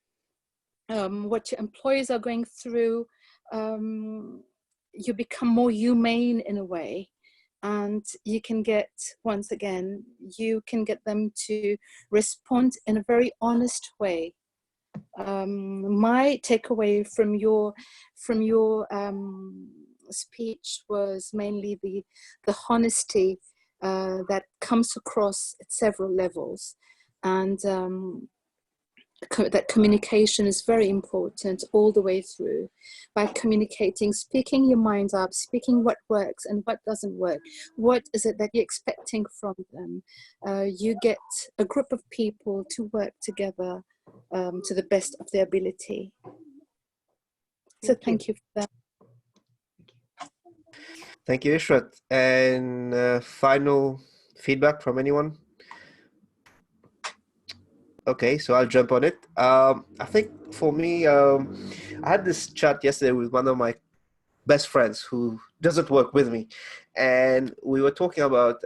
what your employees are going through, you become more humane in a way. And you can get, once again, you can get them to respond in a very honest way. My takeaway from your speech was mainly the honesty that comes across at several levels, and that communication is very important all the way through. By communicating, speaking your mind up, speaking what works and what doesn't work, what is it that you're expecting from them, you get a group of people to work together to the best of their ability. So thank you for that. Thank you, Ishrat. And final feedback from anyone? Okay, so I'll jump on it. I think for me, I had this chat yesterday with one of my best friends who doesn't work with me, and we were talking about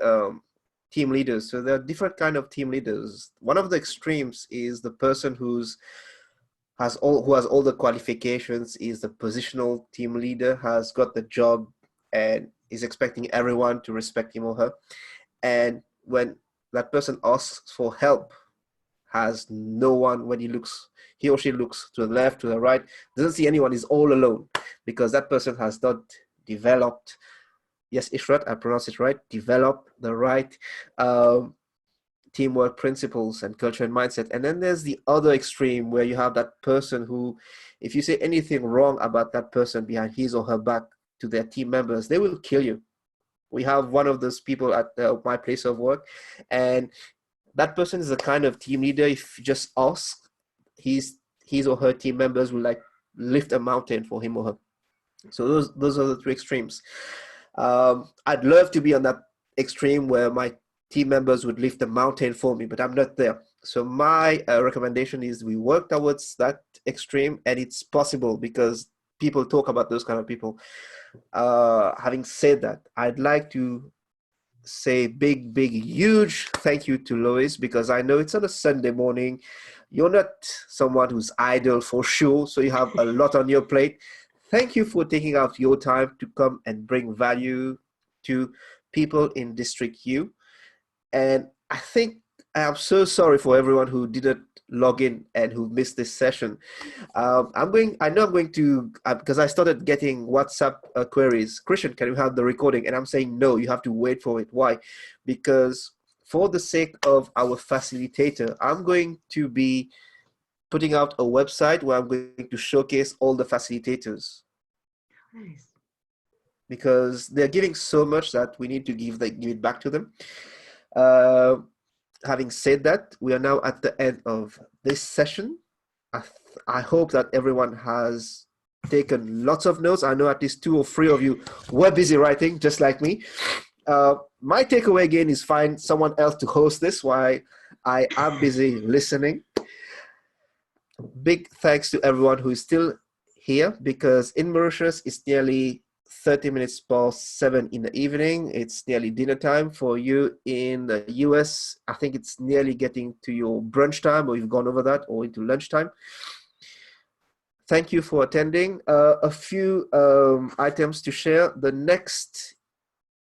team leaders. So there are different kind of team leaders. One of the extremes is the person who has all the qualifications, is the positional team leader, has got the job, and is expecting everyone to respect him or her. And when that person asks for help, has no one, when he or she looks to the left, to the right, doesn't see anyone, is all alone, because that person has not developed, yes, Ishrat, I pronounced it right, develop the right teamwork principles and culture and mindset. And then there's the other extreme where you have that person who, if you say anything wrong about that person behind his or her back to their team members, they will kill you. We have one of those people at my place of work, and that person is the kind of team leader, if you just ask, his or her team members will like lift a mountain for him or her. So those are the two extremes. I'd love to be on that extreme where my team members would lift a mountain for me, but I'm not there. So my recommendation is we work towards that extreme, and it's possible because people talk about those kind of people. Having said that, I'd like to say big, huge thank you to Lois, because I know it's on a Sunday morning. You're not someone who's idle for sure, so you have a lot on your plate. Thank you for taking out your time to come and bring value to people in District U. And I think I am so sorry for everyone who didn't log in and who missed this session. I know I'm going to, because I started getting WhatsApp queries. Christian, can you have the recording? And I'm saying, no, you have to wait for it. Why? Because for the sake of our facilitator, I'm going to be putting out a website where I'm going to showcase all the facilitators. Nice. Because they're giving so much that we need to give it back to them. Having said that, we are now at the end of this session. I hope that everyone has taken lots of notes. I know at least 2 or 3 of you were busy writing, just like me. My takeaway again is find someone else to host this while I am busy listening. Big thanks to everyone who is still here, because in Mauritius it's nearly 30 minutes past 7 in the evening. It's nearly dinner time. For you in the US, I think it's nearly getting to your brunch time, or you've gone over that, or into lunchtime. Thank you for attending. A few items to share. The next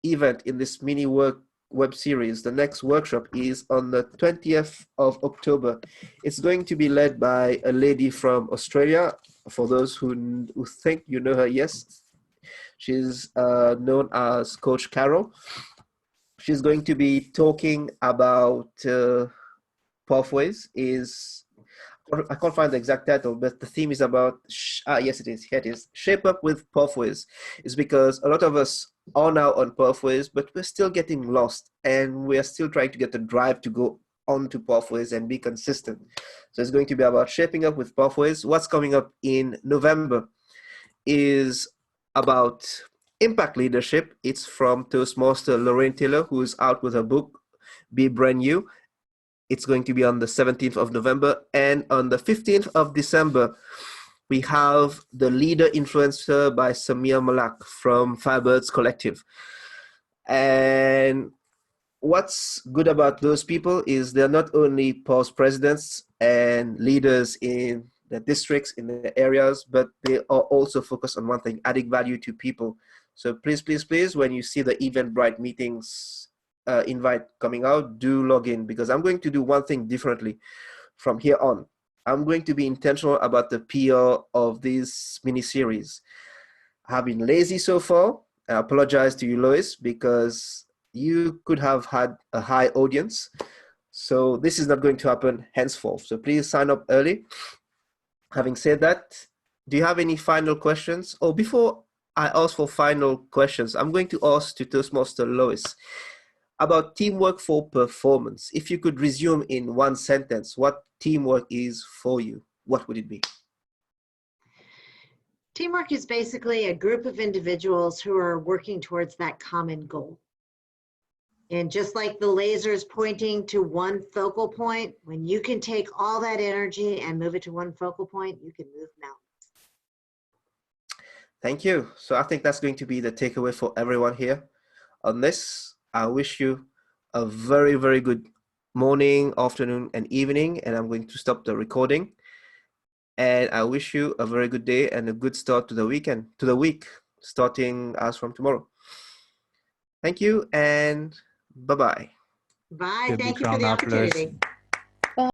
event in this mini web series, the next workshop, is on the 20th of October. It's going to be led by a lady from Australia. For those who think you know her, yes. She's known as Coach Carol. She's going to be talking about pathways. I can't find the exact title, but the theme is about, yes, it is. Here it is. Shape Up with Pathways. It's because a lot of us are now on pathways, but we're still getting lost, and we're still trying to get the drive to go onto pathways and be consistent. So it's going to be about shaping up with pathways. What's coming up in November is about impact leadership. It's from Toastmaster Lorraine Taylor, who is out with her book, Be Brand New. It's going to be on the 17th of November. And on the 15th of December, we have The Leader Influencer by Samir Malak from Firebirds Collective. And what's good about those people is they're not only past presidents and leaders in the districts, in the areas, but they are also focused on one thing: adding value to people. So please, when you see the Eventbrite meetings invite coming out, do log in, because I'm going to do one thing differently from here on. I'm going to be intentional about the PR of this mini-series. I have been lazy so far. I apologize to you, Lois, because you could have had a high audience. So this is not going to happen henceforth. So please sign up early. Having said that, do you have any final questions? Or before I ask for final questions, I'm going to ask to Toastmaster Lois about teamwork for performance. If you could resume in one sentence what teamwork is for you, what would it be? Teamwork is basically a group of individuals who are working towards that common goal. And just like the lasers pointing to one focal point, when you can take all that energy and move it to one focal point, you can move mountains. Thank you. So I think that's going to be the takeaway for everyone here on this. I wish you a very, very good morning, afternoon, and evening, and I'm going to stop the recording. And I wish you a very good day and a good start to the week, starting as from tomorrow. Thank you and bye-bye. Bye. Big Thank you for round the of applause. opportunity.